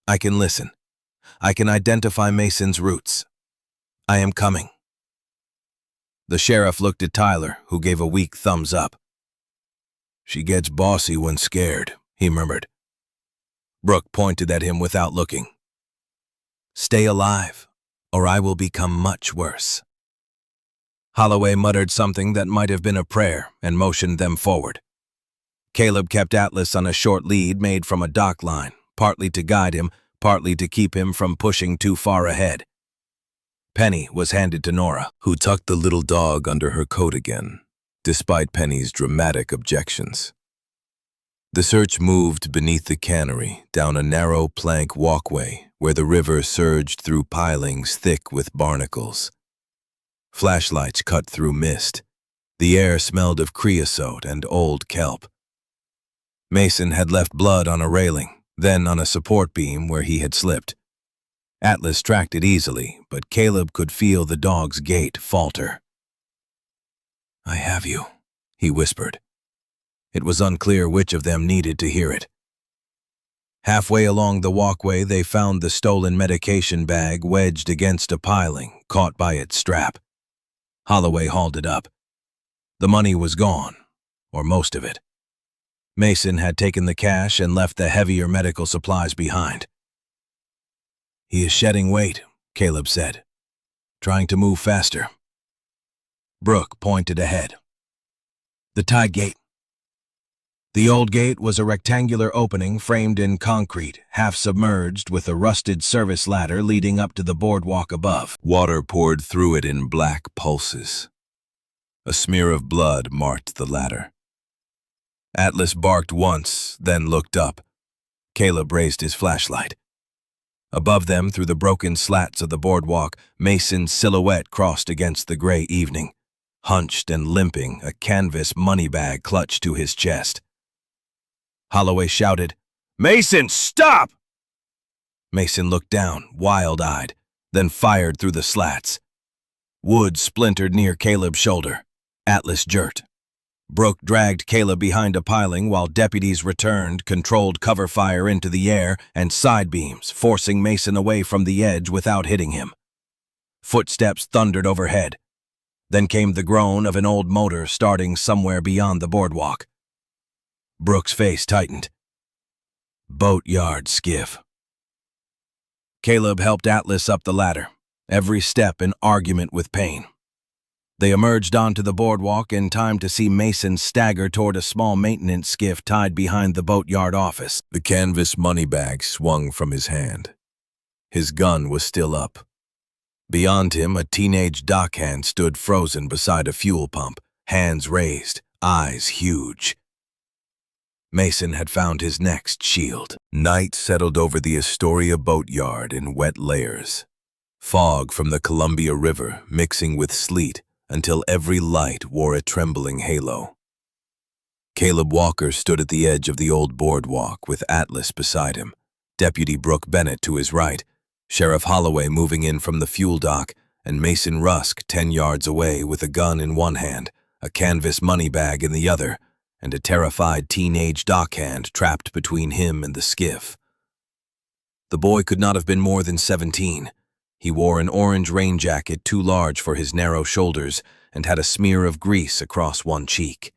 I can listen. I can identify Mason's roots. I am coming." The sheriff looked at Tyler, who gave a weak thumbs up. "She gets bossy when scared," he murmured. Brooke pointed at him without looking. "Stay alive, or I will become much worse." Holloway muttered something that might have been a prayer and motioned them forward. Caleb kept Atlas on a short lead made from a dock line, partly to guide him, partly to keep him from pushing too far ahead. Penny was handed to Nora, who tucked the little dog under her coat again, despite Penny's dramatic objections. The search moved beneath the cannery, down a narrow plank walkway where the river surged through pilings thick with barnacles. Flashlights cut through mist. The air smelled of creosote and old kelp. Mason had left blood on a railing, then on a support beam where he had slipped. Atlas tracked it easily, but Caleb could feel the dog's gait falter. "I have you," he whispered. It was unclear which of them needed to hear it. Halfway along the walkway, they found the stolen medication bag wedged against a piling, caught by its strap. Holloway hauled it up. The money was gone, or most of it. Mason had taken the cash and left the heavier medical supplies behind. "He is shedding weight," Caleb said, "trying to move faster." Brooke pointed ahead. "The tide gate." The old gate was a rectangular opening framed in concrete, half submerged, with a rusted service ladder leading up to the boardwalk above. Water poured through it in black pulses. A smear of blood marked the ladder. Atlas barked once, then looked up. Caleb raised his flashlight. Above them, through the broken slats of the boardwalk, Mason's silhouette crossed against the gray evening. Hunched and limping, a canvas money bag clutched to his chest. Holloway shouted, "Mason, stop!" Mason looked down, wild-eyed, then fired through the slats. Wood splintered near Caleb's shoulder. Atlas jerked. Brooke dragged Caleb behind a piling while deputies returned, controlled cover fire into the air and side beams, forcing Mason away from the edge without hitting him. Footsteps thundered overhead. Then came the groan of an old motor starting somewhere beyond the boardwalk. Brooke's face tightened. Boatyard skiff. Caleb helped Atlas up the ladder, every step an argument with pain. They emerged onto the boardwalk in time to see Mason stagger toward a small maintenance skiff tied behind the boatyard office. The canvas money bag swung from his hand. His gun was still up. Beyond him, a teenage dockhand stood frozen beside a fuel pump, hands raised, eyes huge. Mason had found his next shield. Night settled over the Astoria boatyard in wet layers. Fog from the Columbia River mixing with sleet until every light wore a trembling halo. Caleb Walker stood at the edge of the old boardwalk with Atlas beside him, Deputy Brooke Bennett to his right, Sheriff Holloway moving in from the fuel dock, and Mason Rusk 10 yards away with a gun in one hand, a canvas money bag in the other, and a terrified teenage dockhand trapped between him and the skiff. The boy could not have been more than 17. He wore an orange rain jacket too large for his narrow shoulders and had a smear of grease across one cheek.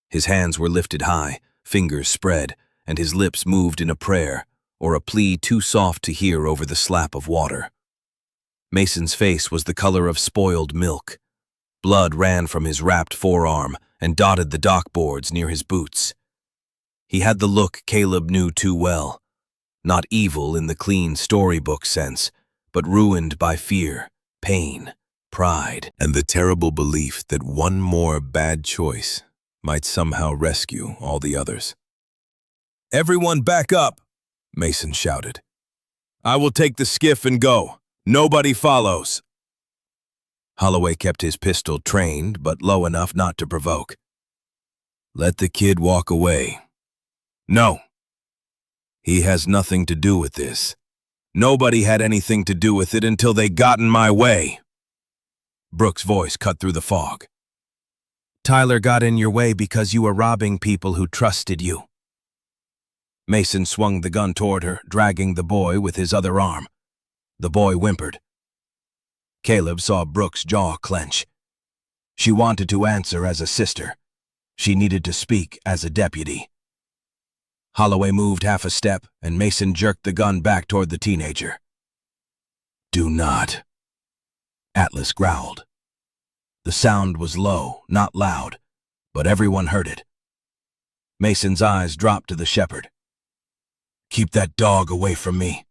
His hands were lifted high, fingers spread, and his lips moved in a prayer, or a plea too soft to hear over the slap of water. Mason's face was the color of spoiled milk. Blood ran from his wrapped forearm, and dotted the dock boards near his boots. He had the look Caleb knew too well, not evil in the clean storybook sense, but ruined by fear, pain, pride, and the terrible belief that one more bad choice might somehow rescue all the others. "Everyone back up," Mason shouted. "I will take the skiff and go. Nobody follows." Holloway kept his pistol trained, but low enough not to provoke. "Let the kid walk away." "No. He has nothing to do with this. Nobody had anything to do with it until they got in my way." Brooks' voice cut through the fog. "Tyler got in your way because you were robbing people who trusted you." Mason swung the gun toward her, dragging the boy with his other arm. The boy whimpered. Caleb saw Brooks' jaw clench. She wanted to answer as a sister. She needed to speak as a deputy. Holloway moved half a step, and Mason jerked the gun back toward the teenager. "Do not," Atlas growled. The sound was low, not loud, but everyone heard it. Mason's eyes dropped to the shepherd. "Keep that dog away from me."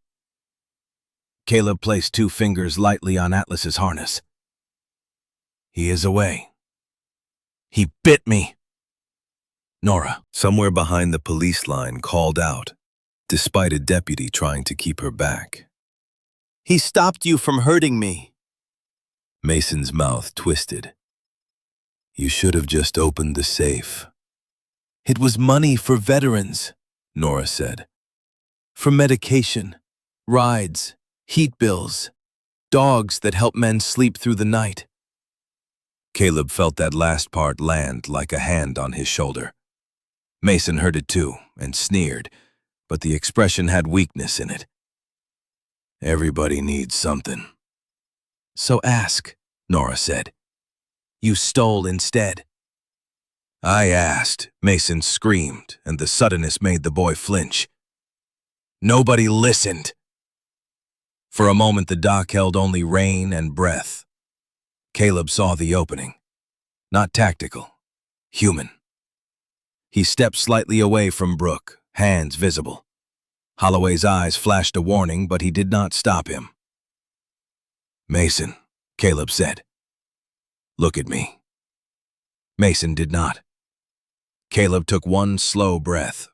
Caleb placed 2 fingers lightly on Atlas's harness. "He is away. He bit me." Nora, somewhere behind the police line, called out, despite a deputy trying to keep her back. "He stopped you from hurting me." Mason's mouth twisted. "You should have just opened the safe." "It was money for veterans," Nora said. "For medication, rides, heat bills, dogs that help men sleep through the night." Caleb felt that last part land like a hand on his shoulder. Mason heard it too, and sneered, but the expression had weakness in it. "Everybody needs something." "So ask," Nora said. "You stole instead." "I asked," Mason screamed, and the suddenness made the boy flinch. Nobody listened. For a moment the dock held only rain and breath. Caleb saw the opening. Not tactical, human. He stepped slightly away from Brooke, hands visible. Holloway's eyes flashed a warning, but he did not stop him. "Mason," Caleb said. "Look at me." Mason did not. Caleb took one slow breath.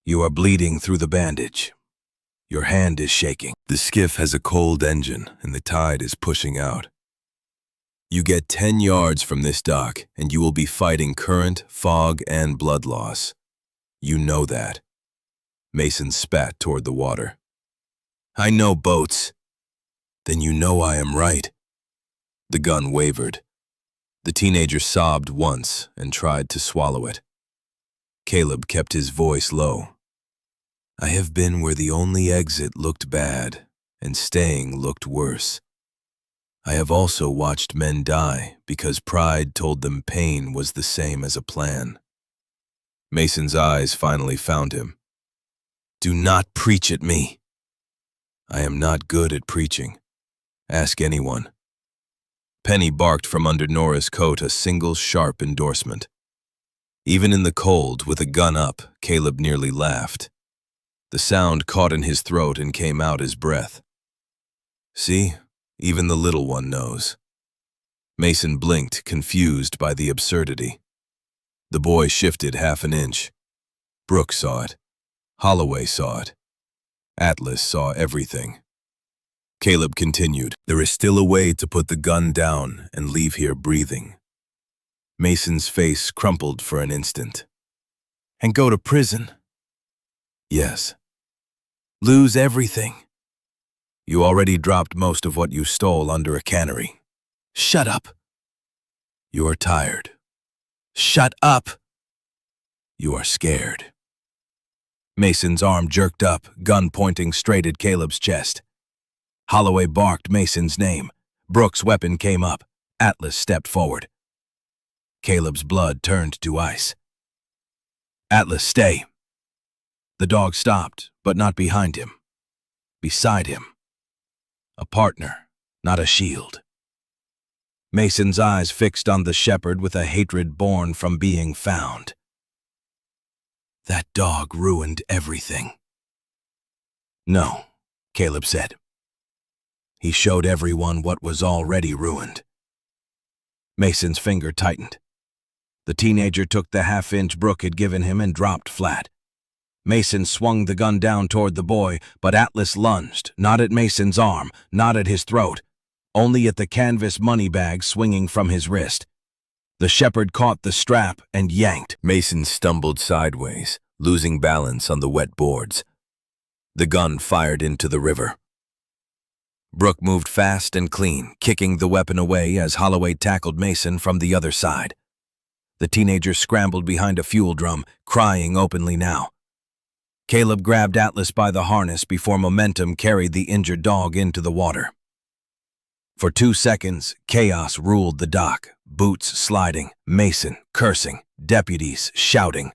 "You are bleeding through the bandage. Your hand is shaking." The skiff has a cold engine, and the tide is pushing out. You get 10 yards from this dock, and you will be fighting current, fog, and blood loss. You know that. Mason spat toward the water. "I know boats." "Then you know I am right." The gun wavered. The teenager sobbed once and tried to swallow it. Caleb kept his voice low. "I have been where the only exit looked bad, and staying looked worse. I have also watched men die because pride told them pain was the same as a plan." Mason's eyes finally found him. "Do not preach at me." "I am not good at preaching. Ask anyone." Penny barked from under Nora's coat a single sharp endorsement. Even in the cold, with a gun up, Caleb nearly laughed. The sound caught in his throat and came out as breath. "See? Even the little one knows." Mason blinked, confused by the absurdity. The boy shifted half an inch. Brooke saw it. Holloway saw it. Atlas saw everything. Caleb continued, "There is still a way to put the gun down and leave here breathing." Mason's face crumpled for an instant. "And go to prison?" "Yes." "Lose everything?" "You already dropped most of what you stole under a cannery." "Shut up." "You are tired." "Shut up." "You are scared." Mason's arm jerked up, gun pointing straight at Caleb's chest. Holloway barked Mason's name. Brooks' weapon came up. Atlas stepped forward. Caleb's blood turned to ice. "Atlas, stay." The dog stopped, but not behind him. Beside him. A partner, not a shield. Mason's eyes fixed on the shepherd with a hatred born from being found. That dog ruined everything. No, Caleb said. He showed everyone what was already ruined. Mason's finger tightened. The teenager took the half-inch Brooke had given him and dropped flat. Mason swung the gun down toward the boy, but Atlas lunged, not at Mason's arm, not at his throat, only at the canvas money bag swinging from his wrist. The shepherd caught the strap and yanked. Mason stumbled sideways, losing balance on the wet boards. The gun fired into the river. Brooke moved fast and clean, kicking the weapon away as Holloway tackled Mason from the other side. The teenager scrambled behind a fuel drum, crying openly now. Caleb grabbed Atlas by the harness before momentum carried the injured dog into the water. For 2 seconds, chaos ruled the dock, boots sliding, Mason cursing, deputies shouting.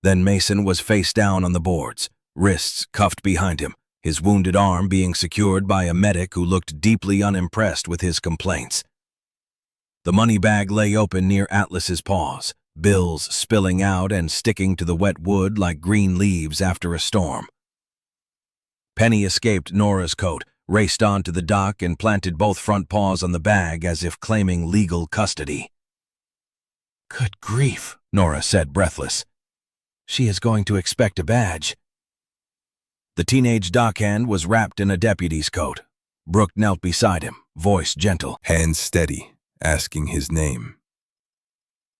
Then Mason was face down on the boards, wrists cuffed behind him, his wounded arm being secured by a medic who looked deeply unimpressed with his complaints. The money bag lay open near Atlas's paws, bills spilling out and sticking to the wet wood like green leaves after a storm. Penny escaped Nora's coat, raced onto the dock and planted both front paws on the bag as if claiming legal custody. "Good grief," Nora said, breathless. "She is going to expect a badge." The teenage dockhand was wrapped in a deputy's coat. Brooke knelt beside him, voice gentle. Hands steady, asking his name.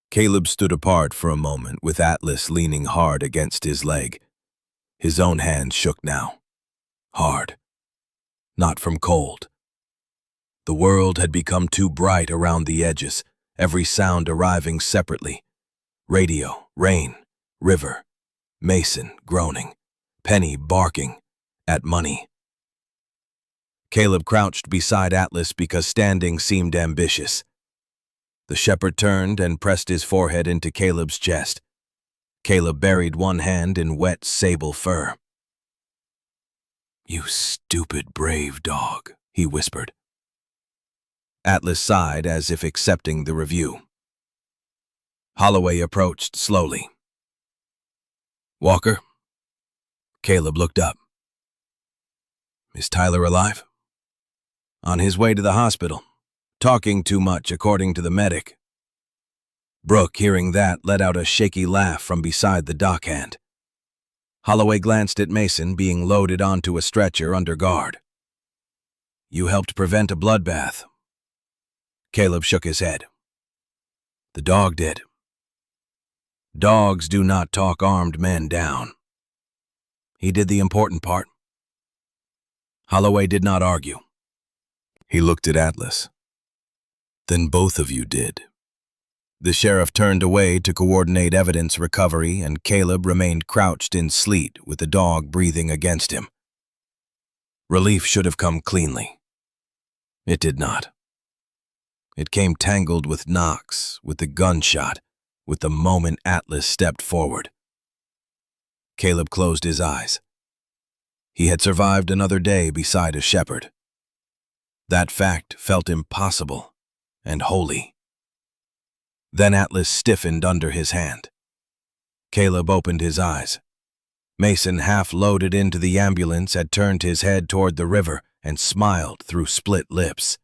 Caleb stood apart for a moment with Atlas leaning hard against his leg. His own hand shook now. Hard. Not from cold. The world had become too bright around the edges, every sound arriving separately. Radio, rain, river, Mason groaning, Penny barking, at money. Caleb crouched beside Atlas because standing seemed ambitious. The shepherd turned and pressed his forehead into Caleb's chest. Caleb buried one hand in wet sable fur. "You stupid brave dog," he whispered. Atlas sighed as if accepting the review. Holloway approached slowly. "Walker?" Caleb looked up. "Is Tyler alive?" "On his way to the hospital. Talking too much, according to the medic." Brooke, hearing that, let out a shaky laugh from beside the dockhand. Holloway glanced at Mason being loaded onto a stretcher under guard. "You helped prevent a bloodbath." Caleb shook his head. "The dog did." "Dogs do not talk armed men down." "He did the important part." Holloway did not argue. He looked at Atlas. "Then both of you did." The sheriff turned away to coordinate evidence recovery, and Caleb remained crouched in sleet with the dog breathing against him. Relief should have come cleanly. It did not. It came tangled with knocks, with the gunshot, with the moment Atlas stepped forward. Caleb closed his eyes. He had survived another day beside a shepherd. That fact felt impossible and holy. Then Atlas stiffened under his hand. Caleb opened his eyes. Mason, half loaded into the ambulance, had turned his head toward the river and smiled through split lips.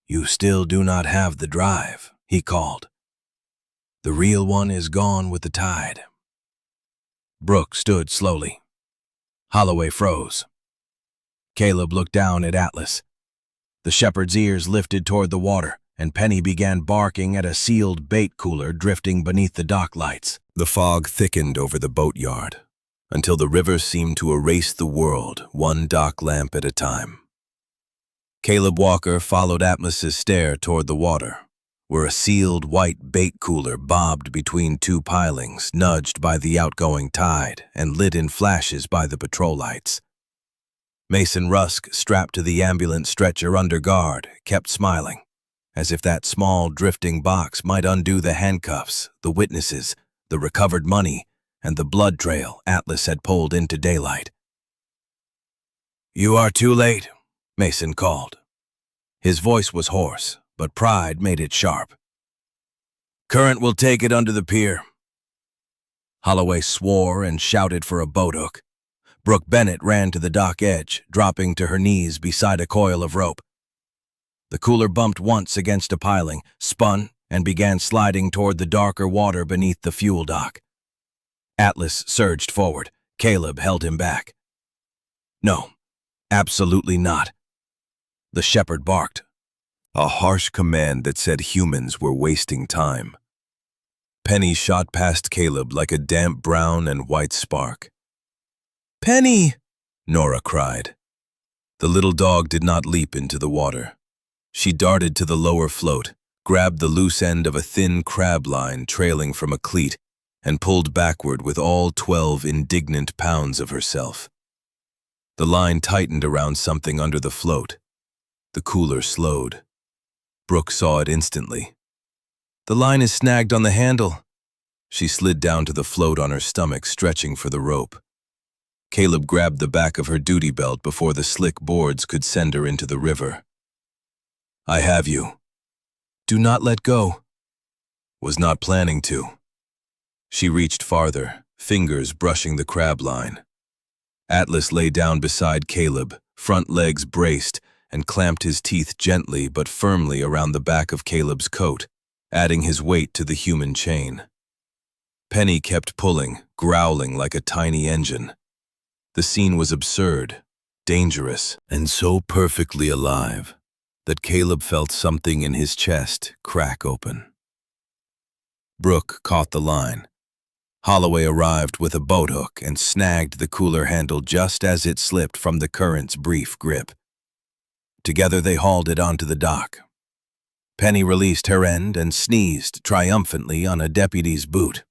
"You still do not have the drive," he called. "The real one is gone with the tide." Brooke stood slowly. Holloway froze. Caleb looked down at Atlas. The shepherd's ears lifted toward the water, and Penny began barking at a sealed bait cooler drifting beneath the dock lights. The fog thickened over the boatyard, until the river seemed to erase the world, one dock lamp at a time. Caleb Walker followed Atlas's stare toward the water, where a sealed white bait cooler bobbed between two pilings, nudged by the outgoing tide and lit in flashes by the patrol lights. Mason Rusk, strapped to the ambulance stretcher under guard, kept smiling, as if that small drifting box might undo the handcuffs, the witnesses, the recovered money, and the blood trail Atlas had pulled into daylight. "You are too late," Mason called. His voice was hoarse, but pride made it sharp. "Current will take it under the pier." Holloway swore and shouted for a boat hook. Brooke Bennett ran to the dock edge, dropping to her knees beside a coil of rope. The cooler bumped once against a piling, spun, and began sliding toward the darker water beneath the fuel dock. Atlas surged forward. Caleb held him back. "No, absolutely not." The shepherd barked, a harsh command that said humans were wasting time. Penny shot past Caleb like a damp brown and white spark. "Penny!" Nora cried. The little dog did not leap into the water. She darted to the lower float, grabbed the loose end of a thin crab line trailing from a cleat, and pulled backward with all 12 indignant pounds of herself. The line tightened around something under the float. The cooler slowed. Brooke saw it instantly. "The line is snagged on the handle." She slid down to the float on her stomach, stretching for the rope. Caleb grabbed the back of her duty belt before the slick boards could send her into the river. "I have you." "Do not let go." Was not planning to. She reached farther, fingers brushing the crab line. Atlas lay down beside Caleb, front legs braced, and clamped his teeth gently but firmly around the back of Caleb's coat, adding his weight to the human chain. Penny kept pulling, growling like a tiny engine. The scene was absurd, dangerous, and so perfectly alive that Caleb felt something in his chest crack open. Brooke caught the line. Holloway arrived with a boat hook and snagged the cooler handle just as it slipped from the current's brief grip. Together they hauled it onto the dock. Penny released her end and sneezed triumphantly on a deputy's boot.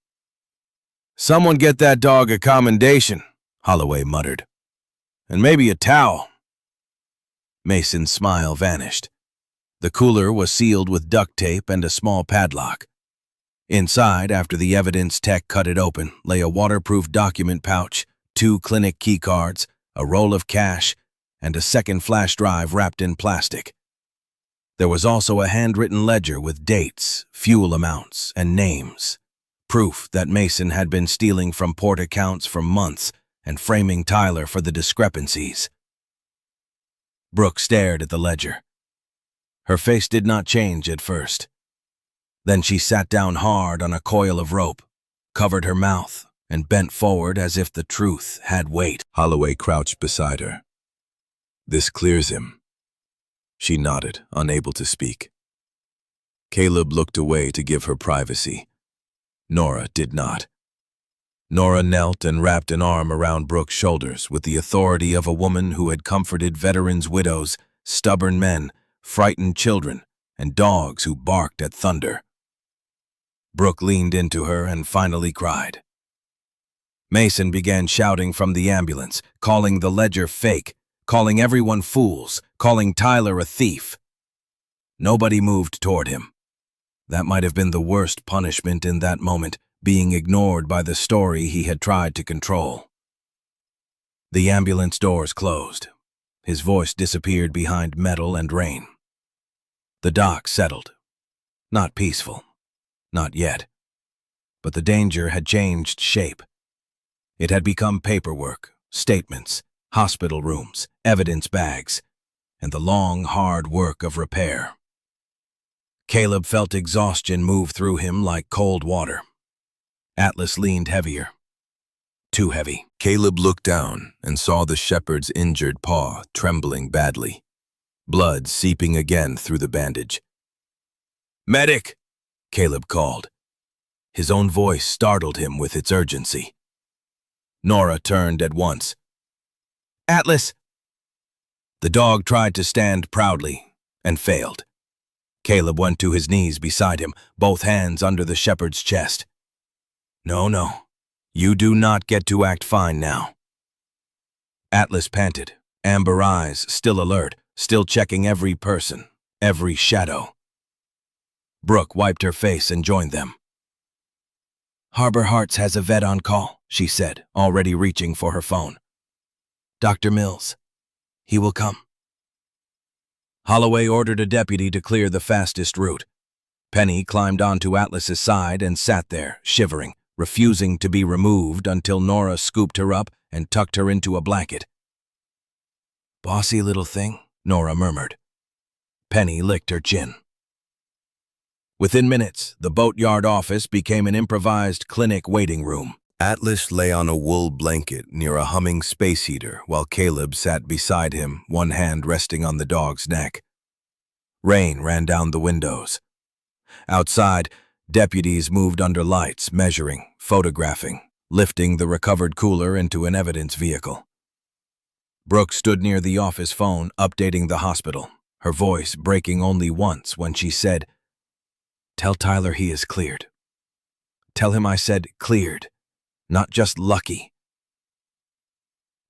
"Someone get that dog a commendation," Holloway muttered. "And maybe a towel." Mason's smile vanished. The cooler was sealed with duct tape and a small padlock. Inside, after the evidence tech cut it open, lay a waterproof document pouch, 2 clinic key cards, a roll of cash, and a second flash drive wrapped in plastic. There was also a handwritten ledger with dates, fuel amounts, and names, proof that Mason had been stealing from port accounts for months and framing Tyler for the discrepancies. Brooke stared at the ledger. Her face did not change at first. Then she sat down hard on a coil of rope, covered her mouth, and bent forward as if the truth had weight. Holloway crouched beside her. "This clears him." She nodded, unable to speak. Caleb looked away to give her privacy. Nora did not. Nora knelt and wrapped an arm around Brooke's shoulders with the authority of a woman who had comforted veterans' widows, stubborn men, frightened children, and dogs who barked at thunder. Brooke leaned into her and finally cried. Mason began shouting from the ambulance, calling the ledger fake, calling everyone fools, calling Tyler a thief. Nobody moved toward him. That might have been the worst punishment in that moment, being ignored by the story he had tried to control. The ambulance doors closed. His voice disappeared behind metal and rain. The dock settled. Not peaceful. Not yet. But the danger had changed shape. It had become paperwork, statements, hospital rooms, evidence bags, and the long, hard work of repair. Caleb felt exhaustion move through him like cold water. Atlas leaned heavier. Too heavy. Caleb looked down and saw the shepherd's injured paw trembling badly, blood seeping again through the bandage. "Medic!" Caleb called. His own voice startled him with its urgency. Nora turned at once. "Atlas!" The dog tried to stand proudly and failed. Caleb went to his knees beside him, both hands under the shepherd's chest. No, you do not get to act fine now." Atlas panted, amber eyes still alert, still checking every person, every shadow. Brooke wiped her face and joined them. "Harbor Hearts has a vet on call," she said, already reaching for her phone. "Dr. Mills. He will come." Holloway ordered a deputy to clear the fastest route. Penny climbed onto Atlas's side and sat there, shivering, refusing to be removed until Nora scooped her up and tucked her into a blanket. "Bossy little thing," Nora murmured. Penny licked her chin. Within minutes, the boatyard office became an improvised clinic waiting room. Atlas lay on a wool blanket near a humming space heater while Caleb sat beside him, one hand resting on the dog's neck. Rain ran down the windows. Outside, deputies moved under lights, measuring, photographing, lifting the recovered cooler into an evidence vehicle. Brooke stood near the office phone, updating the hospital, her voice breaking only once when she said, "Tell Tyler he is cleared. Tell him I said cleared, not just lucky."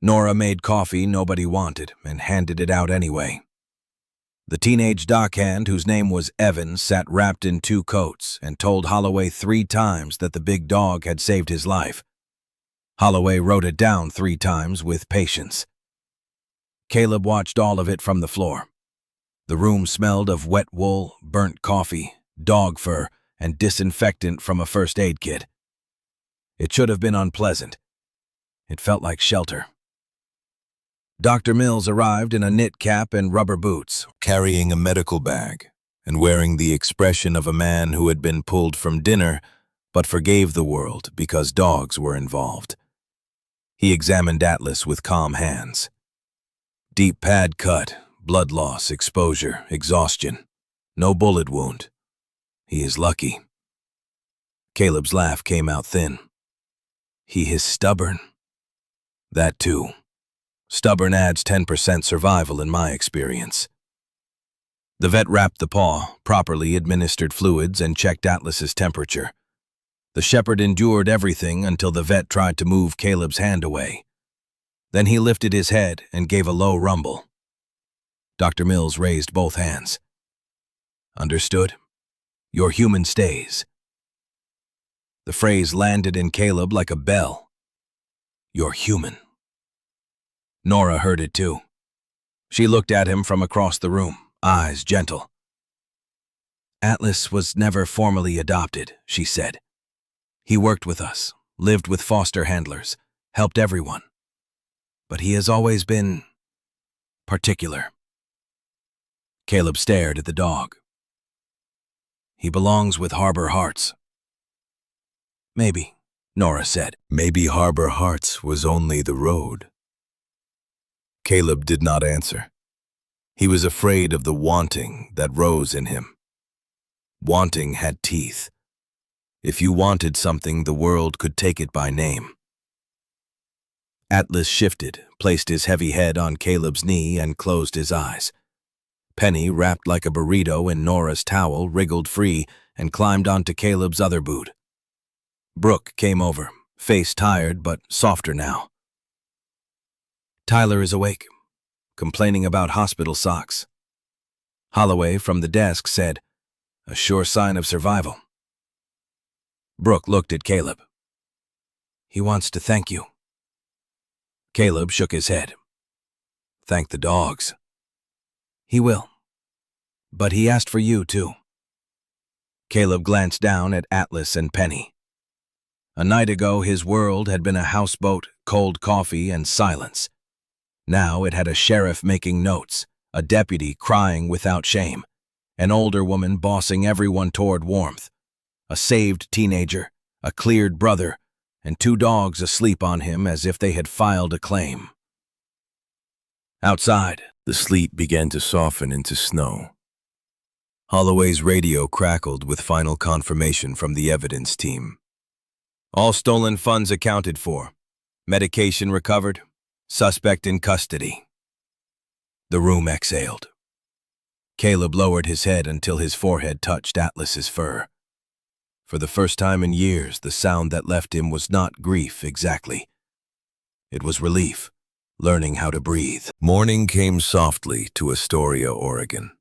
Nora made coffee nobody wanted and handed it out anyway. The teenage dockhand, whose name was Evan, sat wrapped in 2 coats and told Holloway 3 times that the big dog had saved his life. Holloway wrote it down 3 times with patience. Caleb watched all of it from the floor. The room smelled of wet wool, burnt coffee, dog fur, and disinfectant from a first aid kit. It should have been unpleasant. It felt like shelter. Dr. Mills arrived in a knit cap and rubber boots, Carrying a medical bag and wearing the expression of a man who had been pulled from dinner but forgave the world because dogs were involved. He examined Atlas with calm hands. Deep pad cut, blood loss, exposure, exhaustion. No bullet wound. He is lucky. Caleb's laugh came out thin. He is stubborn. That too. Stubborn adds 10% survival in my experience. The vet wrapped the paw, properly administered fluids, and checked Atlas's temperature. The shepherd endured everything until the vet tried to move Caleb's hand away. Then he lifted his head and gave a low rumble. Dr. Mills raised both hands. "Understood? Your human stays." The phrase landed in Caleb like a bell. "You're human." Nora heard it too. She looked at him from across the room, eyes gentle. "Atlas was never formally adopted," she said. "He worked with us, lived with foster handlers, helped everyone. But he has always been particular." Caleb stared at the dog. "He belongs with Harbor Hearts." "Maybe," Nora said. Maybe Harbor Hearts was only the road. Caleb did not answer. He was afraid of the wanting that rose in him. Wanting had teeth. If you wanted something, the world could take it by name. Atlas shifted, placed his heavy head on Caleb's knee, and closed his eyes. Penny, wrapped like a burrito in Nora's towel, wriggled free and climbed onto Caleb's other boot. Brooke came over, face tired but softer now. "Tyler is awake, complaining about hospital socks." Holloway from the desk said, "A sure sign of survival." Brooke looked at Caleb. "He wants to thank you." Caleb shook his head. "Thank the dogs." "He will. But he asked for you, too." Caleb glanced down at Atlas and Penny. A night ago, his world had been a houseboat, cold coffee, and silence. Now it had a sheriff making notes, a deputy crying without shame, an older woman bossing everyone toward warmth, a saved teenager, a cleared brother, and 2 dogs asleep on him as if they had filed a claim. Outside, the sleet began to soften into snow. Holloway's radio crackled with final confirmation from the evidence team. "All stolen funds accounted for. Medication recovered. Suspect in custody." The room exhaled. Caleb lowered his head until his forehead touched Atlas's fur. For the first time in years, the sound that left him was not grief exactly. It was relief, learning how to breathe. Morning came softly to Astoria, Oregon,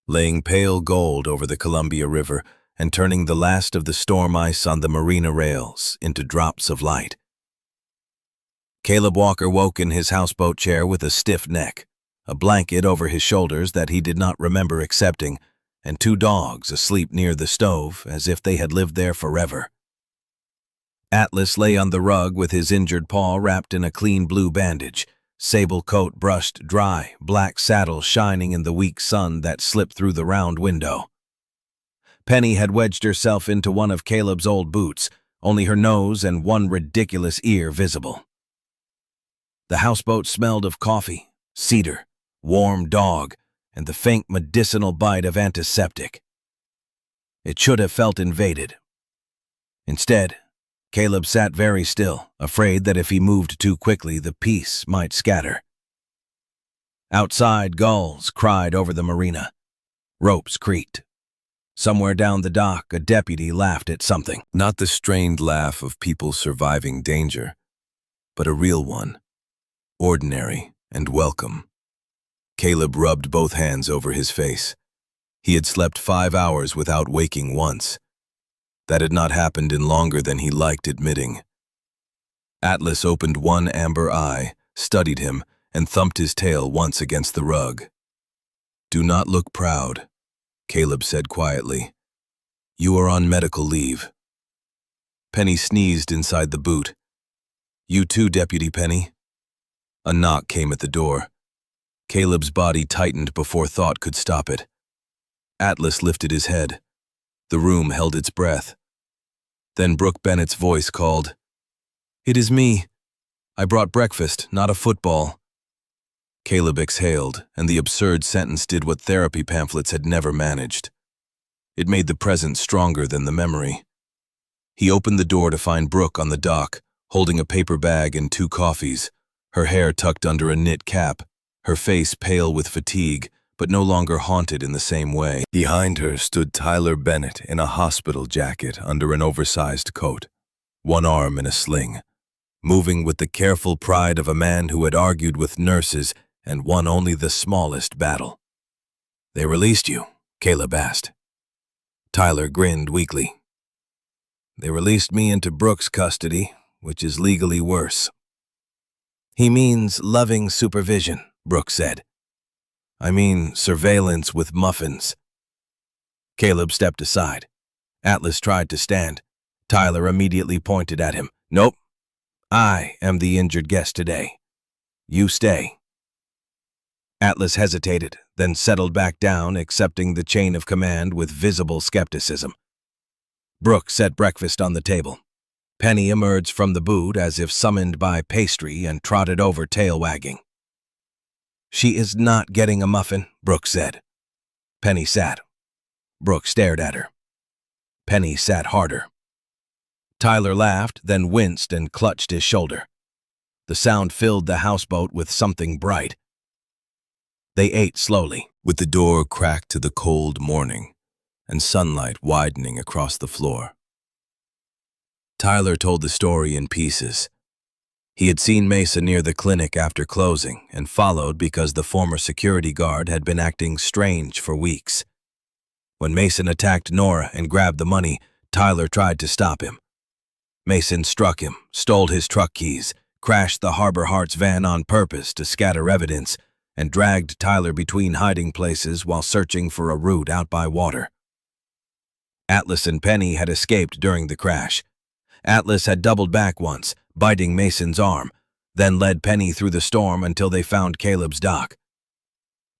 laying pale gold over the Columbia River and turning the last of the storm ice on the marina rails into drops of light. Caleb Walker woke in his houseboat chair with a stiff neck, a blanket over his shoulders that he did not remember accepting, and 2 dogs asleep near the stove as if they had lived there forever. Atlas lay on the rug with his injured paw wrapped in a clean blue bandage, sable coat brushed dry, black saddle shining in the weak sun that slipped through the round window. Penny had wedged herself into one of Caleb's old boots, only her nose and one ridiculous ear visible. The houseboat smelled of coffee, cedar, warm dog, and the faint medicinal bite of antiseptic. It should have felt invaded. Instead, Caleb sat very still, afraid that if he moved too quickly, the peace might scatter. Outside, gulls cried over the marina. Ropes creaked. Somewhere down the dock, a deputy laughed at something. Not the strained laugh of people surviving danger, but a real one, ordinary and welcome. Caleb rubbed both hands over his face. He had slept 5 hours without waking once. That had not happened in longer than he liked admitting. Atlas opened one amber eye, studied him, and thumped his tail once against the rug. "Do not look proud," Caleb said quietly. "You are on medical leave." Penny sneezed inside the boot. "You too, Deputy Penny." A knock came at the door. Caleb's body tightened before thought could stop it. Atlas lifted his head. The room held its breath. Then Brooke Bennett's voice called, "It is me. I brought breakfast, not a football." Caleb exhaled, and the absurd sentence did what therapy pamphlets had never managed. It made the present stronger than the memory. He opened the door to find Brooke on the dock, holding a paper bag and 2 coffees, her hair tucked under a knit cap, her face pale with fatigue, but no longer haunted in the same way. Behind her stood Tyler Bennett in a hospital jacket under an oversized coat, one arm in a sling, moving with the careful pride of a man who had argued with nurses and won only the smallest battle. "They released you?" Caleb asked. Tyler grinned weakly. "They released me into Brooke's custody, which is legally worse." "He means loving supervision," Brooke said. "I mean surveillance with muffins." Caleb stepped aside. Atlas tried to stand. Tyler immediately pointed at him. "Nope. I am the injured guest today. You stay." Atlas hesitated, then settled back down, accepting the chain of command with visible skepticism. Brooke set breakfast on the table. Penny emerged from the boot as if summoned by pastry and trotted over, tail wagging. "She is not getting a muffin," Brooke said. Penny sat. Brooke stared at her. Penny sat harder. Tyler laughed, then winced and clutched his shoulder. The sound filled the houseboat with something bright. They ate slowly, with the door cracked to the cold morning and sunlight widening across the floor. Tyler told the story in pieces. He had seen Mason near the clinic after closing and followed because the former security guard had been acting strange for weeks. When Mason attacked Nora and grabbed the money, Tyler tried to stop him. Mason struck him, stole his truck keys, crashed the Harbor Hearts van on purpose to scatter evidence, and dragged Tyler between hiding places while searching for a route out by water. Atlas and Penny had escaped during the crash. Atlas had doubled back once, biting Mason's arm, then led Penny through the storm until they found Caleb's dock.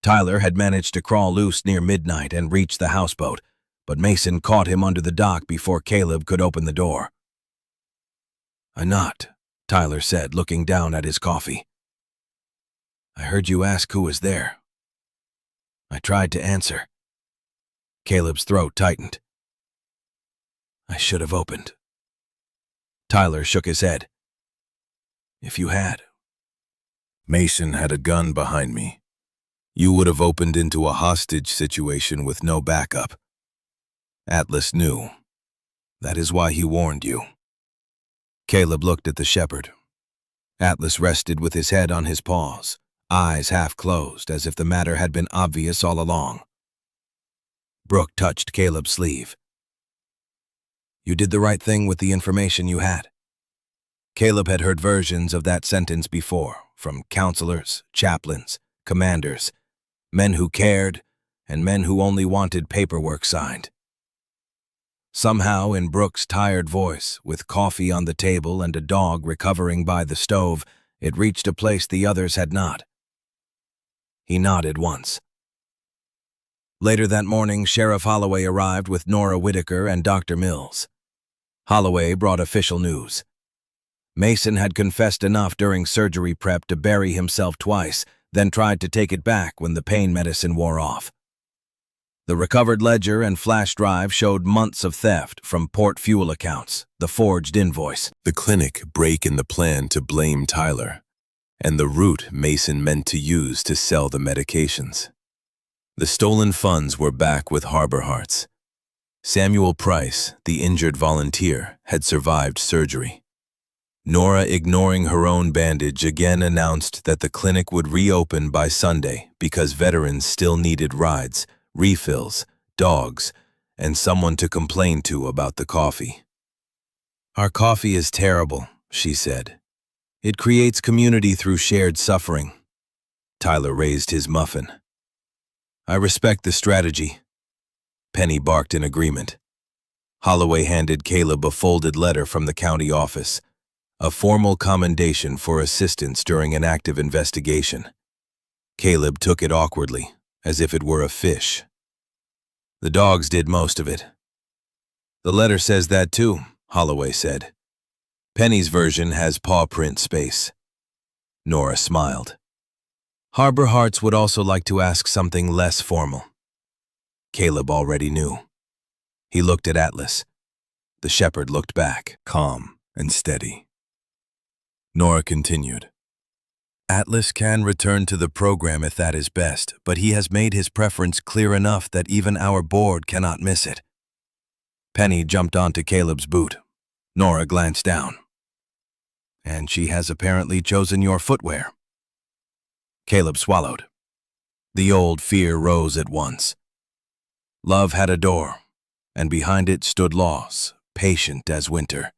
Tyler had managed to crawl loose near midnight and reach the houseboat, but Mason caught him under the dock before Caleb could open the door. "I knocked," Tyler said, looking down at his coffee. "I heard you ask who was there. I tried to answer." Caleb's throat tightened. "I should have opened." Tyler shook his head. "If you had." "Mason had a gun behind me. You would have opened into a hostage situation with no backup. Atlas knew. That is why he warned you." Caleb looked at the shepherd. Atlas rested with his head on his paws, eyes half closed as if the matter had been obvious all along. Brooke touched Caleb's sleeve. "You did the right thing with the information you had." Caleb had heard versions of that sentence before, from counselors, chaplains, commanders, men who cared, and men who only wanted paperwork signed. Somehow, in Brooke's tired voice, with coffee on the table and a dog recovering by the stove, it reached a place the others had not. He nodded once. Later that morning, Sheriff Holloway arrived with Nora Whitaker and Dr. Mills. Holloway brought official news. Mason had confessed enough during surgery prep to bury himself twice, then tried to take it back when the pain medicine wore off. The recovered ledger and flash drive showed months of theft from port fuel accounts, the forged invoice. The clinic break in the plan to blame Tyler, and the route Mason meant to use to sell the medications. The stolen funds were back with Harbor Hearts. Samuel Price, the injured volunteer, had survived surgery. Nora, ignoring her own bandage, again announced that the clinic would reopen by Sunday because veterans still needed rides, refills, dogs, and someone to complain to about the coffee. "Our coffee is terrible," she said. "It creates community through shared suffering." Tyler raised his muffin. "I respect the strategy." Penny barked in agreement. Holloway handed Caleb a folded letter from the county office, a formal commendation for assistance during an active investigation. Caleb took it awkwardly, as if it were a fish. "The dogs did most of it." "The letter says that too," Holloway said. "Penny's version has paw print space." Nora smiled. "Harbor Hearts would also like to ask something less formal." Caleb already knew. He looked at Atlas. The shepherd looked back, calm and steady. Nora continued. "Atlas can return to the program if that is best, but he has made his preference clear enough that even our board cannot miss it." Penny jumped onto Caleb's boot. Nora glanced down. "And she has apparently chosen your footwear." Caleb swallowed. The old fear rose at once. Love had a door, and behind it stood loss, patient as winter.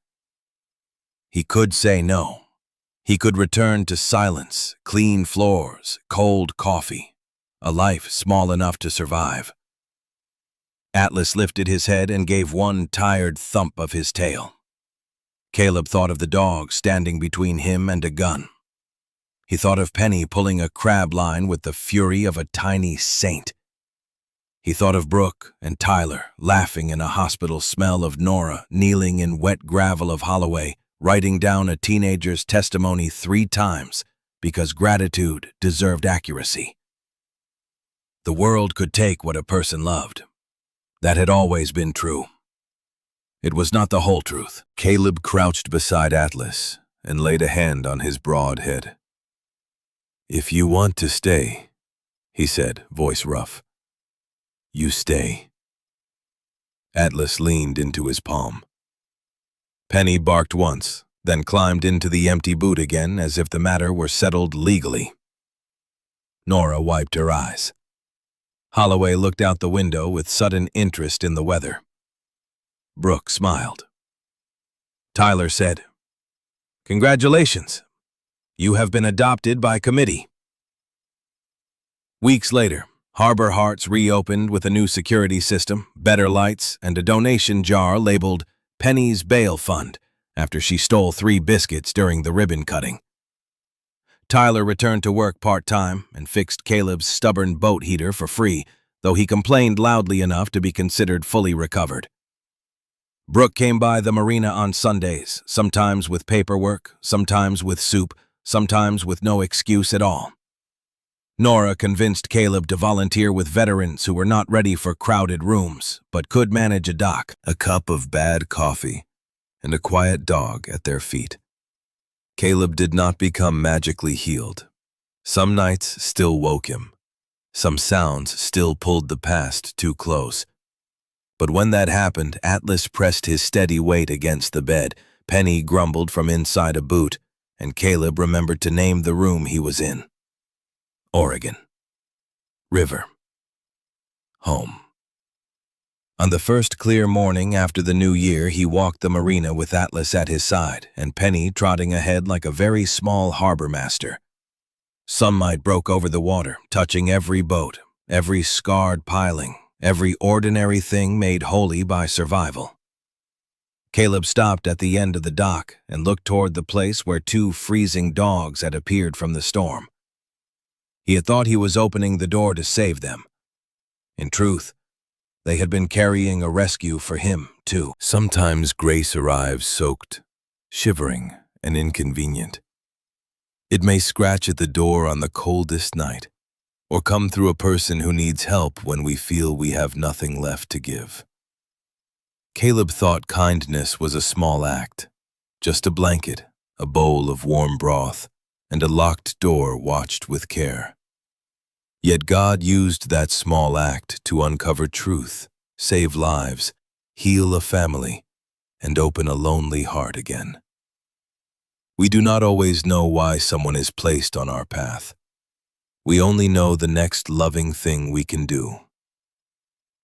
He could say no. He could return to silence, clean floors, cold coffee, a life small enough to survive. Atlas lifted his head and gave one tired thump of his tail. Caleb thought of the dog standing between him and a gun. He thought of Penny pulling a crab line with the fury of a tiny saint. He thought of Brooke and Tyler laughing in a hospital smell, of Nora kneeling in wet gravel of Holloway, writing down a teenager's testimony 3 times because gratitude deserved accuracy. The world could take what a person loved. That had always been true. It was not the whole truth. Caleb crouched beside Atlas and laid a hand on his broad head. "If you want to stay," he said, voice rough, "you stay." Atlas leaned into his palm. Penny barked once, then climbed into the empty boot again as if the matter were settled legally. Nora wiped her eyes. Holloway looked out the window with sudden interest in the weather. Brooke smiled. Tyler said, "Congratulations. You have been adopted by committee." Weeks later, Harbor Hearts reopened with a new security system, better lights, and a donation jar labeled Penny's Bail Fund after she stole 3 biscuits during the ribbon cutting. Tyler returned to work part-time and fixed Caleb's stubborn boat heater for free, though he complained loudly enough to be considered fully recovered. Brooke came by the marina on Sundays, sometimes with paperwork, sometimes with soup, sometimes with no excuse at all. Nora convinced Caleb to volunteer with veterans who were not ready for crowded rooms, but could manage a dock, a cup of bad coffee, and a quiet dog at their feet. Caleb did not become magically healed. Some nights still woke him. Some sounds still pulled the past too close. But when that happened, Atlas pressed his steady weight against the bed, Penny grumbled from inside a boot, and Caleb remembered to name the room he was in. Oregon. River. Home. On the first clear morning after the new year, he walked the marina with Atlas at his side and Penny trotting ahead like a very small harbor master. Sunlight broke over the water, touching every boat, every scarred piling, every ordinary thing made holy by survival. Caleb stopped at the end of the dock and looked toward the place where two freezing dogs had appeared from the storm. He had thought he was opening the door to save them. In truth, they had been carrying a rescue for him, too. Sometimes grace arrives soaked, shivering, and inconvenient. It may scratch at the door on the coldest night, or come through a person who needs help when we feel we have nothing left to give. Caleb thought kindness was a small act, just a blanket, a bowl of warm broth, and a locked door watched with care. Yet God used that small act to uncover truth, save lives, heal a family, and open a lonely heart again. We do not always know why someone is placed on our path. We only know the next loving thing we can do.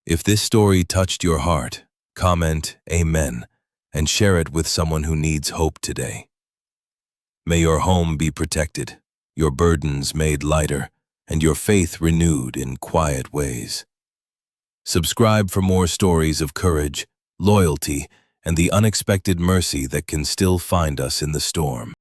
If this story touched your heart, comment Amen and share it with someone who needs hope today. May your home be protected, your burdens made lighter, and your faith renewed in quiet ways. Subscribe for more stories of courage, loyalty, and the unexpected mercy that can still find us in the storm.